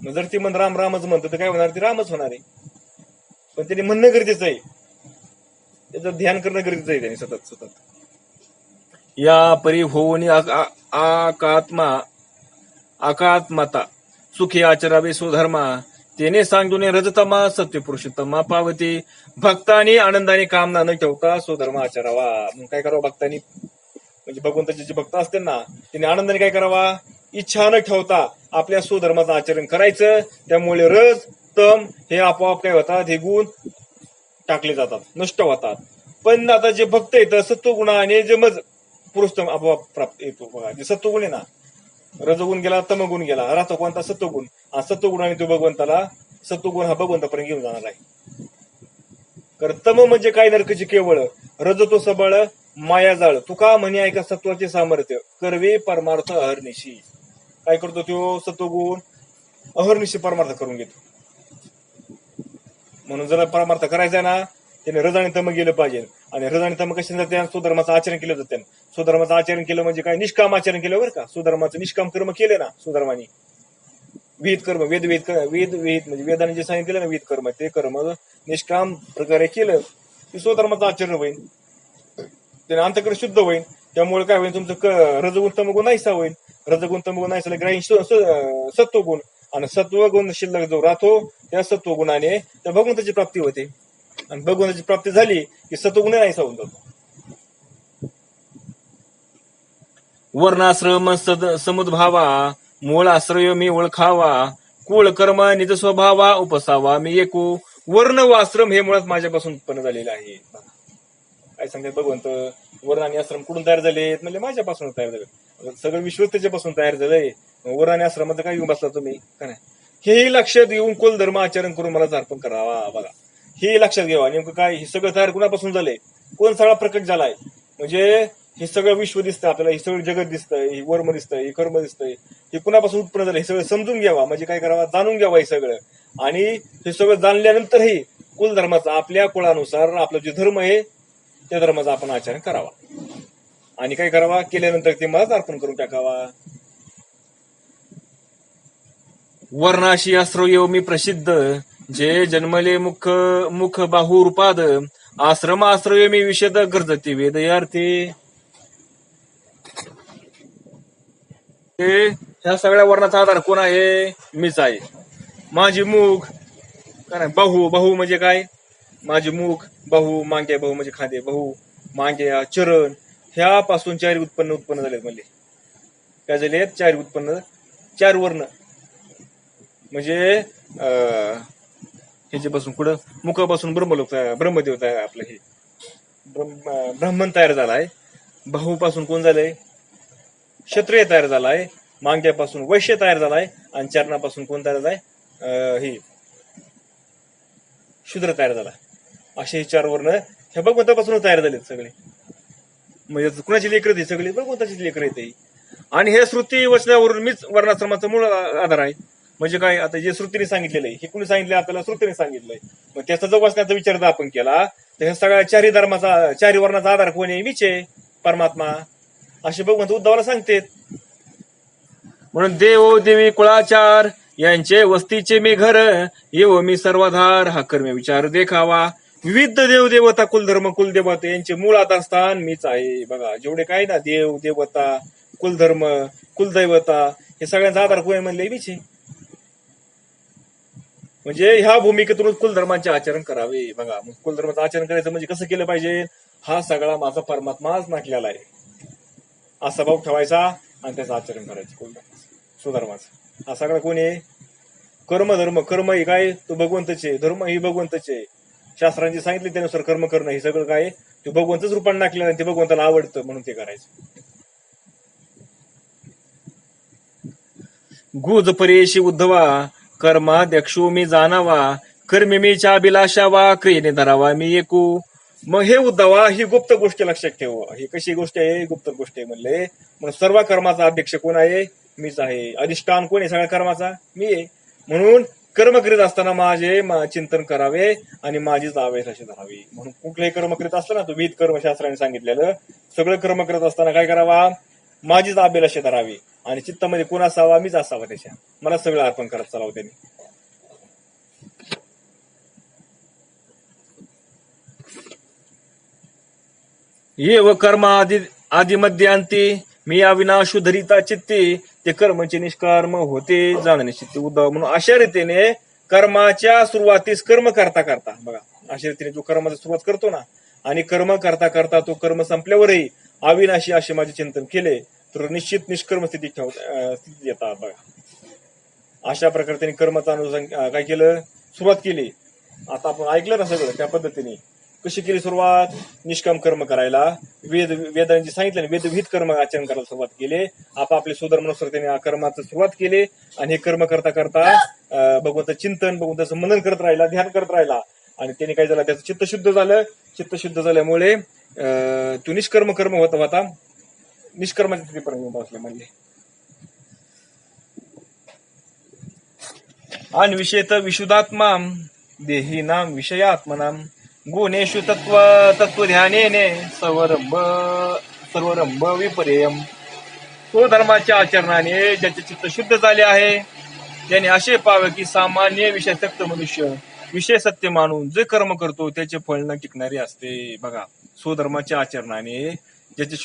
मग जर ती म्हण राम रामच म्हणतो तर काय होणार, ती रामच होणार आहे. पण त्यांनी म्हणणं गरजेचं आहे, त्याचं ध्यान करणं गरजेचं आहे त्यांनी सतत सतत. या परी होऊन आकात्मता सुखी आचरावे स्वधर्मा, तेने सांगून रजतमा सत्यपुरुषोत्तमा पावती. भक्तांनी आनंदाने कामना न ठेवता स्वधर्म आचरावा. मग काय करावं भक्तांनी, म्हणजे भगवंताचे जे भक्त असतील ना त्यांनी आनंदाने काय करावा, इच्छा न ठेवता आपल्या स्वधर्माचं आचरण करायचं. त्यामुळे रज तम हे आपोआप काय होतात, हे गुण टाकले जातात, नष्ट होतात. पण आता जे भक्त येतं सत्वगुणाने जे मज पुरुषोत्तम आपोआप प्राप्त येतो. बघा जे सत्वगुण आहे ना, रजगुण गेला तमगुण गेला, राहतो कोणता सत्वगुण. सत्वगुणाने तो भगवंताला, सत्वगुण हा भगवंतापर्यंत घेऊन जाणार आहे. तर तम म्हणजे काय नरकची केवळ, रज तो सबळ माया जाळ. तुका म्हणे ऐका सत्वाचे सामर्थ्य, करवे परमार्थ अहर्निशी. काय करतो तो सत्वगुण, अहर्निशी परमार्थ करून घेतो. म्हणून जर परमार्थ करायचा ना त्याने रज आणि तम गेलं पाहिजे. आणि रज आणि तम कशाने जाते, सुधर्माचं आचरण केलं जातं. सुधर्माचं आचरण केलं म्हणजे काय, निष्काम आचरण केलं बरं का. सुधर्माचं निष्काम कर्म केले ना सुधर्मानी, विहित कर्म, वेद म्हणजे वेदाने जे सांगितलं ना विहित कर्म, ते कर्म निष्काम प्रकारे केलं की स्वधर्माचं आचरण होईल, त्याने अंतःकरण शुद्ध होईल. त्यामुळे काय होईल, तुमचं रजगुण तमगुण नाहीसा होईल. रजगुण तमगुण नाहीसा ग्राही सत्वगुण, आणि सत्वगुण शिल्लक जो राहतो त्या सत्वगुणाने त्या भगवंताची प्राप्ती होते. आणि भगवंताची प्राप्ती झाली की सत्वगुण नाहीसा होऊन जातो. वर्णाश्रम समुद्भावा, मूळ आश्रय मी ओळखावा, कुळ कर्म निज स्वभावा, उपसावा मी एकू. वर्ण व आश्रम हे मुळात माझ्यापासून उत्पन्न झालेलं आहे. काय सांगतात भगवंत, वर्ण आणि आश्रम कुठून तयार झालेत, म्हणजे माझ्यापासून तयार झाले. सगळं विश्व त्याच्यापासून तयार झालंय. वर्ण आणि आश्रमाचं काय येऊन बसला तुम्ही का नाही, हे लक्षात येऊन कुल धर्म आचरण करून मला अर्पण करावा. बघा हे लक्षात घ्यावा. नेमकं काय, हे सगळं तयार कुणापासून झालंय, कोण सगळा प्रकट झालाय. म्हणजे हे सगळं विश्व दिसतं आपल्याला, हे सगळं जगत दिसतंय, हे वर्म दिसतंय, हे कर्म दिसतंय, हे कुणापासून उत्पन्न झालं हे सगळं समजून घ्यावा. म्हणजे काय करावा, जाणून घ्यावा हे सगळं. आणि हे सगळं जाणल्यानंतरही कुलधर्माचा आपल्या कुळानुसार आपला जो धर्म आहे त्या धर्माचं आपण आचरण करावा. आणि काय करावा, केल्यानंतर ते मलाच अर्पण करून टाकावा. वर्णाशी आश्रय मी प्रसिद्ध, जे जन्मले मुख बाहुरूपाद, आश्रम आश्रय मी विषद गरजती वेदयार्थी. ह्या सगळ्या वर्णाचा आधार कोण आहे, मीच आहे. माझी मुख का नाही, बाहू म्हणजे काय, माझे मुख, बाहू, मांगे, बाहू म्हणजे खांदे, बाहू, मांगे, चरण, ह्यापासून चार उत्पन्न झालेत. म्हणजे काय झालेत, चार उत्पन्न, चार वर्ण. म्हणजे ह्याच्यापासून पुढं मुखापासून ब्रह्मलोक, ब्रह्मदेव तयार आपलं, हे ब्राह्मण तयार झालाय. बाहूपासून कोण झालंय, क्षत्रिय तयार झालाय. मांग्यापासून वैश्य तयार झालाय. आणि चरणापासून कोण तयार झालाय, हे शूद्र तयार झाला. असे हे चार वर्ण हे भगवंतापासून तयार झालेत सगळे. म्हणजे कुणाची लेकरं ती सगळी भगवंताचीच लेकरं येते. आणि हे श्रुती वचनावरून मीच वर्णाश्रमाचा मूळ आधार आहे. म्हणजे काय, आता जे श्रुतीने सांगितलेलं आहे हे कुणी सांगितलं, आपल्याला श्रुतीने सांगितलंय. मग त्याचा जर वाचण्याचा विचार जर आपण केला तर ह्या सगळ्या चारी धर्माचा, चारी वर्णाचा आधार कोण आहे, मीच आहे, परमात्मा. असे भगवंत उद्धवाला सांगतेत. म्हणून देव देवी कुळाचार यांचे वस्तीचे मी घर, येव मी सर्वाधार हा कर्म विचार देखावा. विविध देव देवता कुलधर्म कुलदेवता यांचे मूळ आधारस्थान मीच आहे. बघा जेवढे काय ना, देव देवता कुलधर्म कुलदैवता हे सगळ्यांचा आधार कोण म्हणले, मीच आहे. म्हणजे ह्या भूमिकेतूनच कुलधर्मांचे आचरण करावे. बघा मग कुलधर्माचं आचरण करायचं म्हणजे कसं केलं पाहिजे, हा सगळा माझा परमात्माच नाटलेला आहे असा भाव ठेवायचा आणि त्याचं आचरण करायचं. कुलधर्माचं सुधर्माचं हा सगळा कोण आहे, कर्म हे काय, तो भगवंतचे, धर्म ही भगवंतचे. शास्त्रांचे सांगितले त्यानुसार कर्म करणं हे सगळं काय, ते भगवंतच रूपाने नाटलेलं आणि ते भगवंताला आवडतं म्हणून ते करायचं. गुज परेशी उद्धवा, कर्माध्यक्षो मी जाणावा, कर्मी मीच्या अभिलाषावा, क्रियेने धरावा मी एकू. मग हे उद्धवा ही गुप्त गोष्ट लक्षात ठेव. ही कशी गोष्ट आहे, गुप्त गोष्ट आहे म्हणले. म्हणून सर्व कर्माचा अध्यक्ष कोण आहे, मीच आहे. अधिष्ठान कोण आहे सगळ्या कर्माचा, मी आहे. म्हणून कर्म करीत असताना माझे चिंतन करावे आणि माझीच अभिलाषा धरावी. म्हणून कुठलंही कर्म करीत असताना, तो विध कर्मशास्त्राने सांगितलेलं सगळं कर्म करत असताना काय करावा, माझीच अभिलाषा धरावी. आणि चित्तामध्ये कोण असावा, मीच असावा, त्याच्या मला सगळं अर्पण करत चालावं त्यांनी. ये व कर्म आदि मध्य अंती मी अविनाशु धरिता चित्ते, ते कर्मचे निष्कर्म होते जाणणे चित्ते उद्धव. म्हणून अशा रीतीने कर्माच्या सुरुवातीस कर्म करता करता बघा, अशा रीतीने जो कर्माची सुरुवात करतो ना, आणि कर्म करता करता तो कर्म संपल्यावरही अविनाशी असे माझे चिंतन केले तर निश्चित निष्कर्म स्थितीत येतात बघा. अशा प्रकारे त्यांनी कर्माचा काय केलं, सुरुवात केली. आता आपण ऐकलं ना सगळं त्या पद्धतीने. कशी केली सुरुवात, निष्काम कर्म करायला, वेदांनी सांगितलं वेदविहित कर्म आचरण करायला सुरुवात केली. आपापले सुधर्मानुसार त्यांनी कर्माची सुरुवात केली आणि हे कर्म करता करता भगवंताचं चिंतन, भगवंताचं मनन करत राहिला, ध्यान करत राहिला. आणि त्यांनी काय झालं, त्याचं चित्त शुद्ध झालं. चित्त शुद्ध झाल्यामुळे तो निष्कर्म कर्म होता निष्कर्माच्या स्थितीपर्यंत येऊन पोहोचले म्हणले. आणि विषयत विशुद्धात्मा देहीनाम विषयात्मनाम गुणेषु तत्वध्यानेने सर्वरंभ विपर्ययम. स्वधर्माच्या आचरणाने ज्याचे चित्त शुद्ध झाले आहे त्याने असे पाहावे की सामान्य विषयासक्त मनुष्य विषय सत्य मानून जे कर्म करतो त्याचे फळ न टिकणारे असते बघा. स्वधर्माच्या आचरणाने ज्याचे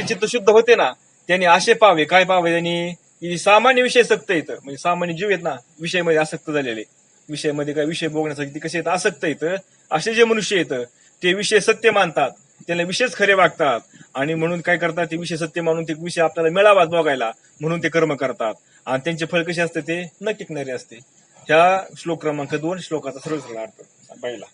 चित्त शुद्ध होते ना, त्याने असे पाहावे, काय पाहावे त्यांनी, सामान्य विषय सक्त येतं, म्हणजे सामान्य जीव आहेत ना विषयामध्ये आसक्त झालेले, विषयामध्ये काय विषय भोगण्यासाठी कसे येतं, आसक्त येतं. असे जे मनुष्य येतं ते विषय सत्य मानतात, त्याला विषयच खरे वागतात आणि म्हणून काय करतात, ते विषय सत्य मानून ते विषय आपल्याला मिळावा बघायला म्हणून ते कर्म करतात आणि त्यांचे फळ कसे असते, ते न टिकणारे असते. ह्या श्लोक क्रमांक 2 श्लोकाचा सरळ अर्थ पाहिला.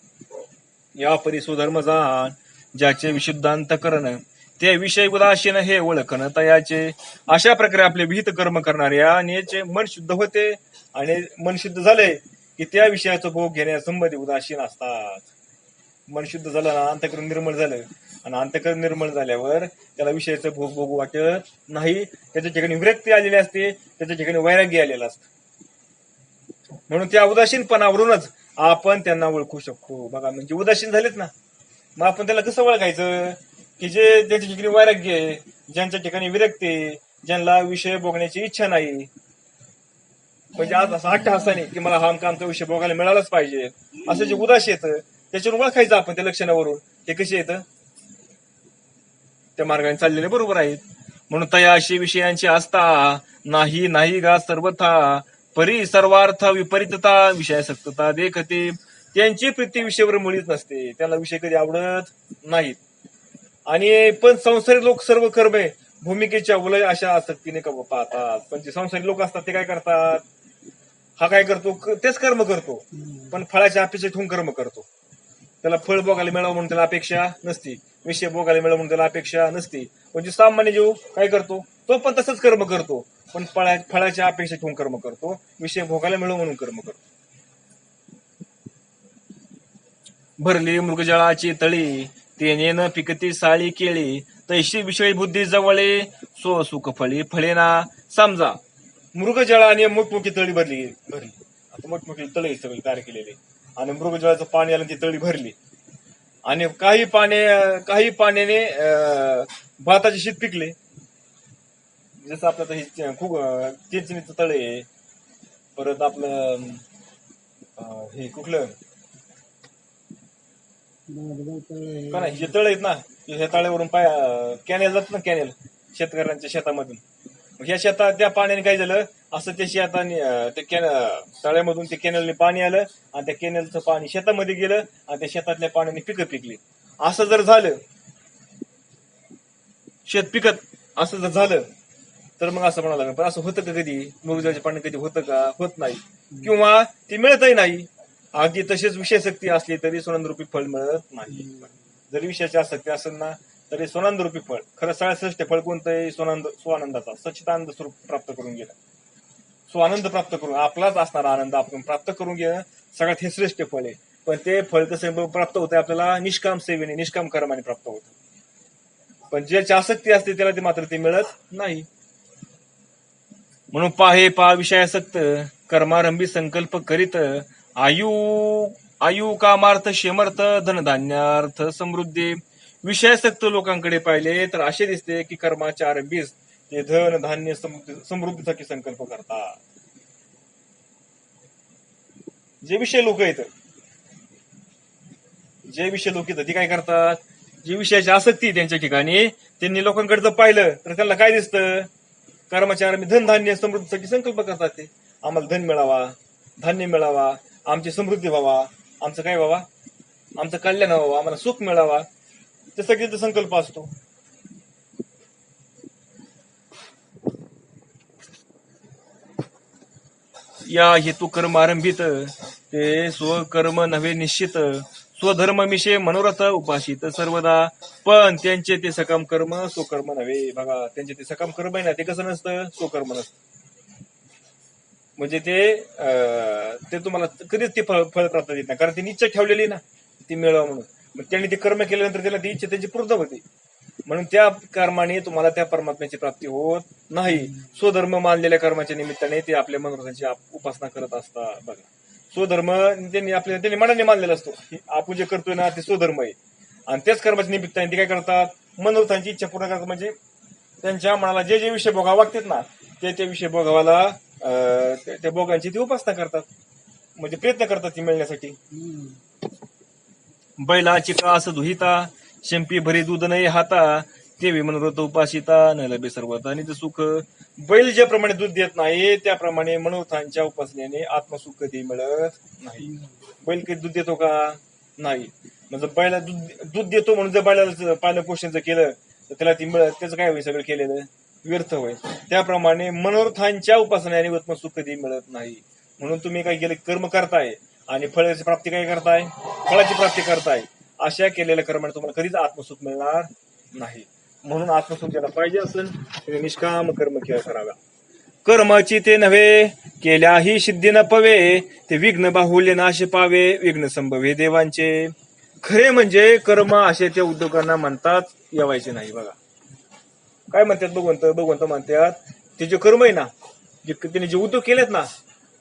या परी स्वधर्म जाण ज्याचे विशुद्धांतकरण ते विषय उदासीन हे ओळखण तयाचे. अशा प्रकारे आपले विहित कर्म करणाऱ्या आणि याचे मन शुद्ध होते आणि मन शुद्ध झाले की त्या विषयाचा भोग घेण्यासंबंधी उदासीन असतात. मन शुद्ध झालं ना, अंतःकरण निर्मळ झालं आणि अंतःकरण निर्मळ झाल्यावर त्याला विषयाचं भोग भोग वाटत नाही. त्याच्या ठिकाणी विरक्ती आलेली असते, त्याच्या ठिकाणी वैराग्य आलेलं असतं. म्हणून त्या उदासीनपणावरूनच आपण त्यांना ओळखू शकतो बघा. म्हणजे उदासीन झालेत ना, मग आपण त्याला कसं ओळखायचं की जे ज्यांच्या ठिकाणी वैराग्य आहे, ज्यांच्या ठिकाणी विरक्ती, ज्यांना विषय भोगण्याची इच्छा नाही, म्हणजे आज असं अट्टहासाने की मला हा आमचा विषय भोगायला मिळालाच पाहिजे असं जे उदास येतं त्याच्यावर ओळखायचं आपण त्या लक्षणावरून. ते कसे येतं, त्या मार्गाने चाललेले बरोबर आहेत. म्हणून तयाशी विषयांची आस्था नाही नाही गा सर्वथा परी सर्वार्थ विपरीतता विषयासक्तता देखते. त्यांची प्रीती विषयावर मुळीच नसते, त्याला विषय कधी आवडत नाहीत. आणि पण संसारी लोक सर्व कर्मे भूमिकेच्या उलय अशा आसक्तीने पाहतात. पण जे संसारी लोक असतात ते काय करतात, हा काय करतो, तेच कर्म करतो पण फळाच्या अपेक्षा ठेवून कर्म करतो. त्याला फळ भोगायला मिळावं म्हणून त्याला अपेक्षा नसती, विषय भोगायला मिळावं म्हणून त्याला अपेक्षा नसती. म्हणजे सामान्य जीव काय करतो, तो पण तसंच कर्म करतो पण फळाच्या अपेक्षा ठेवून कर्म करतो, विषय भोगायला मिळावं म्हणून कर्म करतो. भरली मृगजळाची तळी तेने न पिकती साळी केळी तैशी विषयी बुद्धी जवळे सो सुख फळी फळेना समजा. मृगजळाने मोठमोठी तळी भरली. आता मोठमोठी तळी सगळी तयार केलेली आणि मृगजळाचं पाणी आलं ती तळी भरली आणि काही पाण्याने भाताचे शीत पिकले. जसं आपलं खूप चिंचणीचं तळे आहे, परत आपलं हे कुठलं हे तळ आहेत ना, ह्या तळ्यावरून कॅनेल जात ना, कॅनेल शेतकऱ्यांच्या शेतामधून. ह्या शेतात त्या पाण्याने काय झालं, असं त्या शेताने त्या तळ्यामधून ते कॅनेलने पाणी आलं आणि त्या कॅनेलचं पाणी शेतामध्ये गेलं आणि त्या शेतातल्या पाण्याने पिकं पिकली. असं जर झालं, शेत पिकत असं जर झालं तर मग असं म्हणावं लागेल. पण असं होतं का कधी, मृगजळाचे पाणी कधी होतं का, होत नाही किंवा ते मिळतही नाही. अगदी तशीच विषयासक्ती असली तरी सोनंदरूपी फळ मिळत नाही. जरी विषयाची आसक्ती असेल ना तरी सोनंदरूपी फळ, खरं सगळ्यात श्रेष्ठ फळ कोणतं, स्वानंदाचा सच्चिदानंद स्वरूप प्राप्त करून घेणं, स्वानंद प्राप्त करून आपलाच असणारा आनंद आपण प्राप्त करून घेणं सगळ्यात हे श्रेष्ठ फळ आहे. पण ते फळ कसं प्राप्त होतं, आपल्याला निष्काम सेवेने निष्काम कर्माने प्राप्त होतं. पण ज्याची आसक्ती असते त्याला ते मात्र ते मिळत नाही. म्हणून पा विषयासक्त कर्मारंभी संकल्प करीत आयु कामार्थ शेमर्थ धनधान्यार्थ समृद्धी विषयासक्त लोकांकडे पाहिले तर असे दिसते की कर्माच्या आरंभीच ते धन धान्य समृद्धीसाठी संकल्प करतात. जे विषय लोक आहेत ती काय करतात, जी विषयाची आसक्ती त्यांच्या ठिकाणी त्यांनी लोकांकडे जर पाहिलं तर त्यांना काय दिसतं, कर्माच्या आरंभी धन धान्य समृद्धीसाठी संकल्प करतात. ते आम्हाला धन मिळावा, धान्य मिळावा, आमची समृद्धी व्हावा, आमचं काय व्हावा, आमचं कल्याण व्हावं, आम्हाला सुख मिळावा, ते सगळ्यांचा संकल्प असतो. या हेतू कर्म आरंभित ते स्वकर्म नव्हे निश्चित, स्वधर्मविषय मनोरथ उपासित सर्वदा, पण त्यांचे ते सकाम कर्म स्वकर्म नव्हे. बघा, त्यांचे ते सकाम कर्म आहे ना, ते कसं नसतं, स्वकर्म नसतं. म्हणजे ते तुम्हाला कधीच ते फळ प्राप्त देत नाही, कारण त्यांनी इच्छा ठेवलेली ना ती मिळवा म्हणून. मग त्यांनी ते कर्म केल्यानंतर त्याला ती इच्छा त्यांची पूर्ण होती, म्हणून त्या कर्माने तुम्हाला त्या परमात्म्याची प्राप्ती होत नाही. स्वधर्म मानलेल्या कर्माच्या निमित्ताने ते आपल्या मनोरथाची उपासना करत असतात. बघा, स्वधर्म त्यांनी मनाने मानलेला असतो, आपण जे करतोय ना ते स्वधर्म आहे, आणि त्याच कर्माच्या निमित्ताने ते काय करतात, मनोरथांची इच्छा पूर्ण करतात. म्हणजे त्यांच्या मनाला जे जे विषय भोगावे वागतात ना ते विषय भोगावाला त्या भोगांची ती उपासना करतात, म्हणजे प्रयत्न करतात ती मिळण्यासाठी. बैलाची कास दुहिता शंपी भरी दूध नाही हाता, ते मनोरथ उपासिता न लभे सर्वता निज सुख. बैल ज्याप्रमाणे दूध देत नाही त्याप्रमाणे मनोरथांच्या उपासनेने आत्मसुख कधी मिळत नाही. बैल कधी दूध देतो का, नाही. म्हणजे बैला दूध देतो म्हणून जर बैलाला पालन पोषण जर केलं तर त्याला ती मिळत, त्याचं काय होईल, सगळं केलेलं व्यर्थ होईल. त्याप्रमाणे मनोरथांच्या उपासनेने आत्मसुख कधी मिळत नाही. म्हणून तुम्ही काय केलं, कर्म करताय आणि फळाची प्राप्ती काय करताय, फळाची प्राप्ती करताय, अशा केलेल्या कर्माने तुम्हाला कधीच आत्मसुख मिळणार नाही. म्हणून आत्मसुख ज्याला पाहिजे असेल त्याने निष्काम कर्म कराव्या. कर्माची ते नव्हे केल्याही सिद्धी न पवे, ते विघ्न बाहुल्य नाश पावे, विघ्न संभवे देवांचे. खरे म्हणजे कर्म असे त्या उद्योगांना म्हणतात यावायचे नाही. बघा काय म्हणतात, भगवंत म्हणतात ते जे कर्म आहे ना, जे त्यांनी जे उद्योग केलेत ना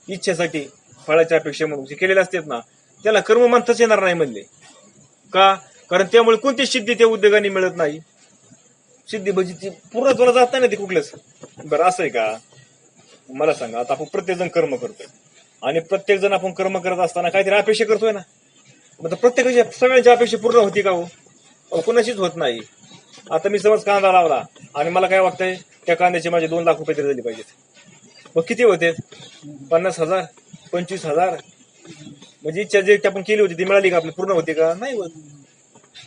इच्छेसाठी फळाच्या अपेक्षा म्हणून जे केलेले असतात ना, त्याला कर्म म्हणताच येणार नाही म्हणले. का, कारण त्यामुळे कोणती सिद्धी त्या उद्योगांनी मिळत नाही. सिद्धी म्हणजे ती पूर्ण तुला जात नाही ना ते कुठलंच. बरं असं आहे का, मला सांगा, आता आपण प्रत्येक जण कर्म करतोय आणि प्रत्येक जण आपण कर्म करत असताना काहीतरी अपेक्षा करतोय ना, मग प्रत्येकाच्या सगळ्यांची अपेक्षा पूर्ण होती का हो, कोणाचीच होत नाही. आता मी समज कांदा लावला आणि मला काय वाटतंय, त्या कांद्याचे माझे 2 लाख रुपये तरी झाले पाहिजेत. मग किती होते, 50,000 25,000. म्हणजे इच्छा जे आपण केली होती ती मिळाली का, आपली पूर्ण होती का, नाही होत,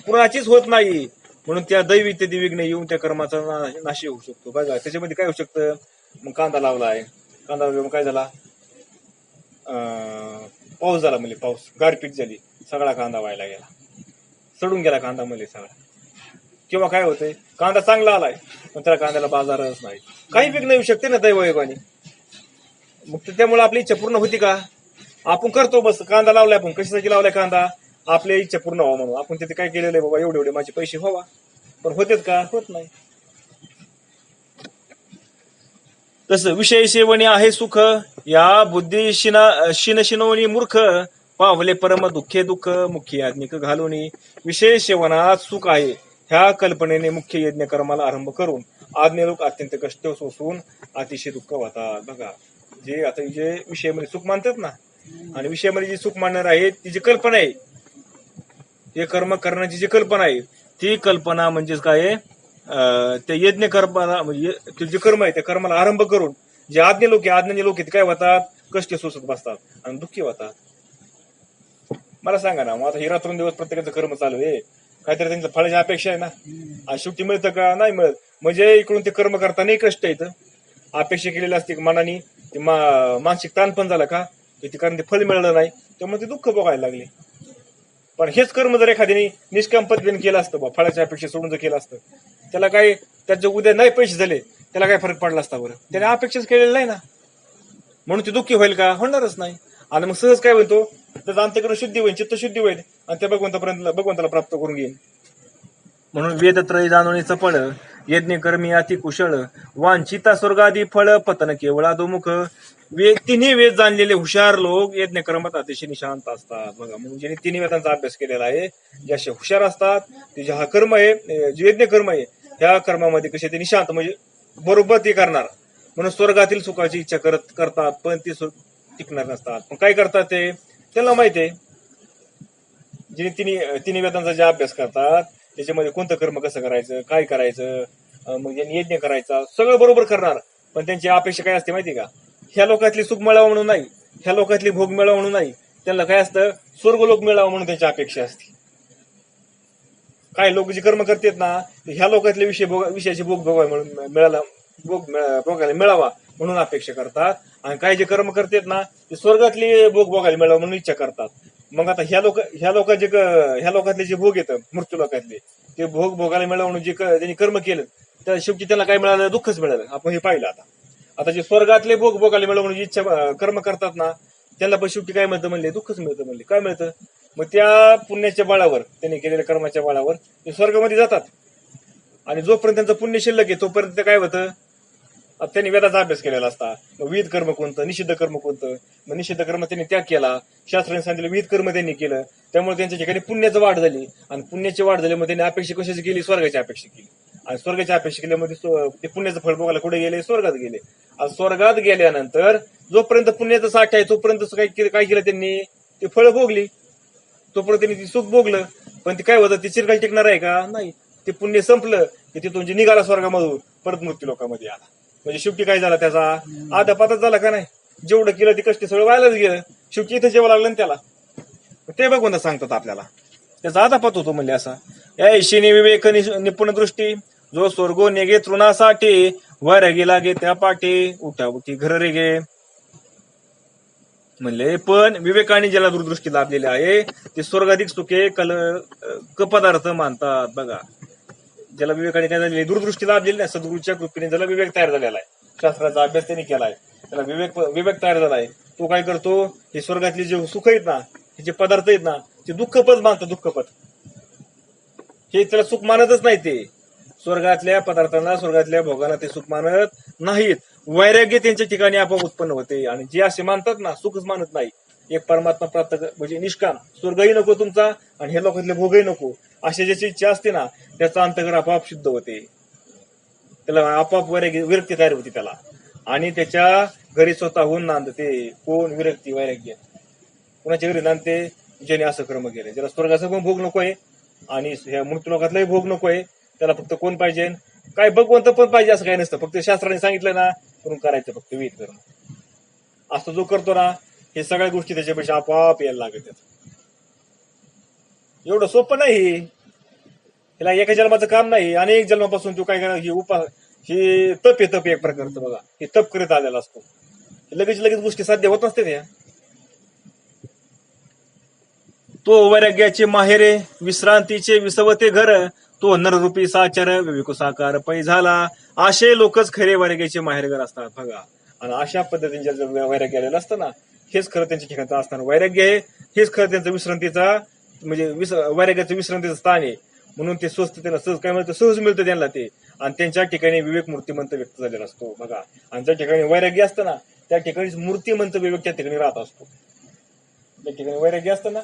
पूर्णाचीच होत नाही. म्हणून त्या दैवी इत्यादी विघ्न येऊन त्या कर्माचा नाश होऊ शकतो. बघा त्याच्यामध्ये काय होऊ शकतं, मग कांदा लावलाय, कांदा मग काय झाला, पाऊस झाला, म्हणजे पाऊस गारपीट झाली, सगळा कांदा व्हायला गेला, सडून गेला कांदा मध्ये सगळा. किंवा काय होतंय, कांदा चांगला आलाय पण त्याला कांद्याला बाजारच नाही, काही विघ्न येऊ शकते ना दैवयोगाने. मग त्यामुळे आपली इच्छा पूर्ण होती का, आपण करतो बस, कांदा लावलाय आपण कशासाठी लावलाय, कांदा आपल्या इच्छा पूर्ण व्हावं म्हणून आपण तिथे काय केलेलं आहे, बाबा एवढे माझे पैसे व्हावा, पण होतेत का, होत नाही. तसं विषय सेवणी आहे सुख, या बुद्धी शिनशिनवणी मूर्ख, पावले परम दुःखे दुःख मुख्य याज्ञिक घालूनी. विषय सेवनात सुख आहे ह्या कल्पनेने मुख्य यज्ञ कर्माला आरंभ करून आज्ञ लोक अत्यंत कष्ट सोसून अतिशय दुःख होतात. बघा, जे आता जे विषयामध्ये सुख मानतात ना, आणि विषयामध्ये जी सुख मानणार आहे ती जी कल्पना आहे, हे कर्म करण्याची जी कल्पना आहे, ती कल्पना म्हणजेच काय, ते यज्ञ कर्माला म्हणजे ते जे कर्म आहे त्या कर्माला आरंभ करून जे आज्ञानी लोक काय होतात, कष्ट सोसत बसतात आणि दुःखी होतात. मला सांगा ना, मग आता ही रात्रंदिवस प्रत्येकाचं कर्म चालू आहे, काहीतरी त्यांचं फळाची अपेक्षा आहे ना, आणि शेवटी मिळतं का, नाही मिळत. म्हणजे इकडून ते कर्म करतानाही कष्ट येतं, अपेक्षा केलेली असते मनाने, ते मानसिक ताण पण झाला का, कारण ते फळ मिळालं नाही त्यामुळे ते दुःख भोगायला लागले. पण हेच कर्म जर एखाद्याने निष्काम पद्धतीने केलं असतं, बा फळाच्या अपेक्षा सोडून जर केलं असतं, त्याला काय, त्याचे उद्या नाही पैसे झाले त्याला काय फरक पडला असता बरं, त्याने अपेक्षाच केलेलं नाही ना, म्हणून ते दुःखी होईल का, होणारच नाही. आणि मग सहज काय म्हणतो, त्याचं अंतःकरण शुद्धी होईल, चित्त शुद्धी होईल आणि त्या भगवंताला प्राप्त करून घेईल. म्हणून वेदत्रय जाणून चपळ, यज्ञ कर्मी अति कुशळ, वांछिता स्वर्गादी फळ पतन केवळ अधोमुख. तिन्ही वेद जाणलेले हुशार लोक यज्ञ कर्मात अतिशय निशांत असतात. बघा, म्हणजे ज्यांनी तिन्ही वेदांचा अभ्यास केलेला आहे, जे असे हुशार असतात ते जे हा कर्म आहे, जे यज्ञ कर्म आहे, ह्या कर्मामध्ये कसे ते निशांत म्हणजे बरोबर ते करणार. म्हणून स्वर्गातील सुखाची इच्छा करतात, पण ते सुख टिकणार नसतात. पण काय करतात ते, त्यांना माहिती आहे, जे तिन्ही वेदांचा जे अभ्यास करतात त्याच्यामध्ये कोणतं कर्म कसं करायचं, काय करायचं, मग ज्यांनी यज्ञ करायचा, सगळं बरोबर करणार. पण त्यांची अपेक्षा काय असते माहिती का, ह्या लोकातली सुख मिळावं म्हणून नाही, ह्या लोकातली भोग मिळावं म्हणून नाही, त्यांना काय असतं, स्वर्गलोक मिळावं म्हणून त्यांची अपेक्षा असते. काही लोक जे कर्म करतात ना, ह्या लोकातले विषयाचे भोग भोगायला मिळावा म्हणून अपेक्षा करतात. आणि काही जे कर्म करतात ना, ते स्वर्गातले भोग भोगायला मिळावं म्हणून इच्छा करतात. मग आता ह्या लोकातले जे भोग येतं मृत्यू लोकातले, ते भोग भोगायला मिळावं म्हणून जे त्यांनी कर्म केलं, त्या शेवटी त्यांना काय मिळालं, दुःखच मिळालं. आपण हे पाहिलं. आता जे स्वर्गातले भोग भोगायला मिळावं म्हणून इच्छा कर्म करतात ना, त्यांना पण शेवटी काय मिळतं म्हणले, दुःखच मिळतं म्हणले. काय मिळतं, मग त्या पुण्याच्या बळावर, त्यांनी केलेल्या कर्माच्या बळावर ते स्वर्गामध्ये जातात. आणि जोपर्यंत त्यांचं पुण्य शिल्लक आहे तोपर्यंत काय होतं, आता त्यांनी वेदाचा अभ्यास केलेला असता. मग विहित कर्म कोणतं, निषिद्ध कर्म कोणतं, मग निषिद्ध कर्म त्यांनी त्याग केला, शास्त्राने सांगितलं विहित कर्म त्यांनी केलं, त्यामुळे त्यांच्या ठिकाणी पुण्याची वाढ झाली. आणि पुण्याची वाढ झाल्यामुळे त्यांनी अपेक्षा कशाची केली, स्वर्गाची अपेक्षा केली. आणि स्वर्गाची अपेक्षा केल्यामध्ये ते पुण्याचं फळ बघायला कुठे गेले, स्वर्गात गेले. आणि स्वर्गात गेल्यानंतर जोपर्यंत पुण्याचं साठ आहे तोपर्यंत काय केलं त्यांनी, ते फळ भोगली, तोपर्यंत त्यांनी ती सुख भोगलं. पण ते काय होतं, ते चिरकाल टिकणार आहे का, नाही. ते पुण्य संपलं की तिथून जे निघाला स्वर्गामधून परत मृत्यू लोकांमध्ये आला. म्हणजे शेवटी काय झाला, त्याचा आधापातच झाला का नाही. जेवढं केलं ते कष्ट सगळं व्हायलाच गेलं, शेवटी इथं जेव्हा लागलं ना त्याला. ते बघून सांगतात आपल्याला, त्याचा आधापात होतो म्हणजे असा. या ईशिनी विवेक निपुण दृष्टी, जो स्वर्गो नेगे तृणासाठी, वर गे लागे त्या पाठी, उठा उठी घर रे गे. म्हणले पण विवेकाने ज्याला दूरदृष्टी लाभलेली आहे ते स्वर्गाधिक सुखे कपदार्थ मानतात. बघा, ज्याला विवेकाने काय झालेली दूरदृष्टी लाभलेली नाही, सद्गुरूच्या कृपेने ज्याला विवेक तयार झालेला आहे, शास्त्राचा अभ्यास त्यांनी केलाय, त्याला विवेक तयार झालाय, तो काय करतो, हे स्वर्गातले जे सुख आहेत ना, हे जे पदार्थ आहेत ना, ते दुःखपद मानतो. दुःखपद हे त्याला सुख मानतच नाही. ते स्वर्गातल्या पदार्थांना, स्वर्गातल्या भोगांना ते सुख मानत नाहीत. वैराग्य त्यांच्या ठिकाणी आपोआप उत्पन्न होते. आणि जे असे मानतात ना, सुखच मानत नाही, एक परमात्मा प्राप्त म्हणजे निष्काम, स्वर्गही नको तुमचा आणि हे लोकांतले भोगही नको, अशी ज्याची इच्छा असते ना, त्याचा अंतःकर आपोआप शुद्ध होते, त्याला आपोआप विरक्ती तयार होती त्याला. आणि त्याच्या घरी स्वतःहून नांदते. कोण, विरक्ती, वैराग्य. कोणाच्या घरी नांदते, ज्याने असं कर्म केले, ज्याला स्वर्गाचा पण भोग नकोय आणि ह्या मृत्यू लोकातलाही भोग नकोय. त्याला फक्त कोण पाहिजे, काय भगवंत पण पाहिजे असं काही नसतं. फक्त शास्त्राने सांगितलं ना करून करायचं, फक्त विहित कर्म. असं जो करतो ना, हे सगळ्या गोष्टी त्याच्यापेक्षा आपोआप यायला लागत. एवढं सोपं नाही, ह्याला एका जन्माचं काम नाही, अनेक जन्मापासून तो काय करणार, हे तप आहे एक प्रकारचं. बघा, हे तप करत आलेला असतो, लगेच गोष्टी साध्य होत नसते त्या. तो वैराग्याचे माहेरे, विश्रांतीचे विसवते घर, तो नररूपी साचार विवेक साकार पै झाला. असे लोकच खरे वैराग्याचे माहेरघर असतात. बघा, आणि अशा पद्धतीने जर वैराग्य आलेलं असतं ना, हेच खरं त्यांच्या ठिकाणचं असणार वैराग्य आहे. हेच खरं त्यांचं विश्रांतीचा म्हणजे वैराग्याचं विश्रांतीचं स्थान आहे. म्हणून ते स्वस्त त्यांना सहज काय मिळतं, सहज मिळतं त्यांना ते. आणि त्यांच्या ठिकाणी विवेक मूर्तिमंत व्यक्त झालेला असतो. बघा, आणि ज्या ठिकाणी वैराग्य असतं ना, त्या ठिकाणी मूर्तिमंत विवेक त्या ठिकाणी राहत असतो. ज्या ठिकाणी वैराग्य असतं ना,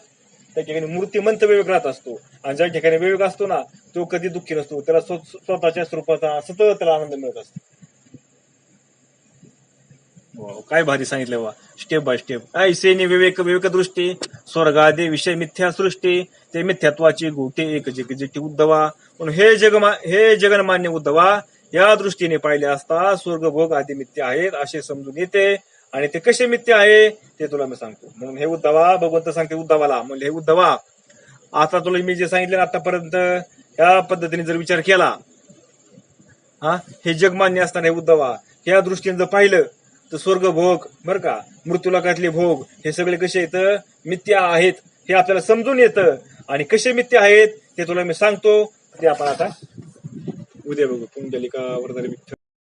त्या ठिकाणी मूर्तिमंत विवेक राहत असतो. आणि ज्या ठिकाणी विवेक असतो ना, तो कधी दुःखी नसतो, त्याला स्वतःच्या स्वरूपाचा सतत त्याला आनंद मिळत असतो. काय भारी सांगितलं बा, स्टेप बाय स्टेप. ऐसेनी विवेक दृष्टी, स्वर्गादे विषय मिथ्या सृष्टी, ते मिथ्यात्वाची गोटे एक जगजिटी उद्धवा. म्हणून हे जगन्मान्य उद्धवा, या दृष्टीने पाहिले असता स्वर्ग भोग आदी मिथ्या आहेत असे समजून येते. आणि ते कसे मिथ्या आहे ते तुला मी सांगतो. म्हणून हे उद्धवा, भगवंत सांगते उद्धवाला, म्हणजे हे उद्धवा, आता तुला मी जे सांगितलं आतापर्यंत या पद्धतीने जर विचार केला, हे जगमान्य असताना हे उद्धवा, या दृष्टीने जर पाहिलं तर स्वर्ग भोग बरं का, मृत्यूलोकातले भोग हे सगळे कसे येतं, मिथ्या आहेत, हे आपल्याला समजून येतं. आणि कसे मिथ्या आहेत ते तुला मी सांगतो. ते आपण आता उद्या बघू. पुंडलिका वरदारी विठ्ठल.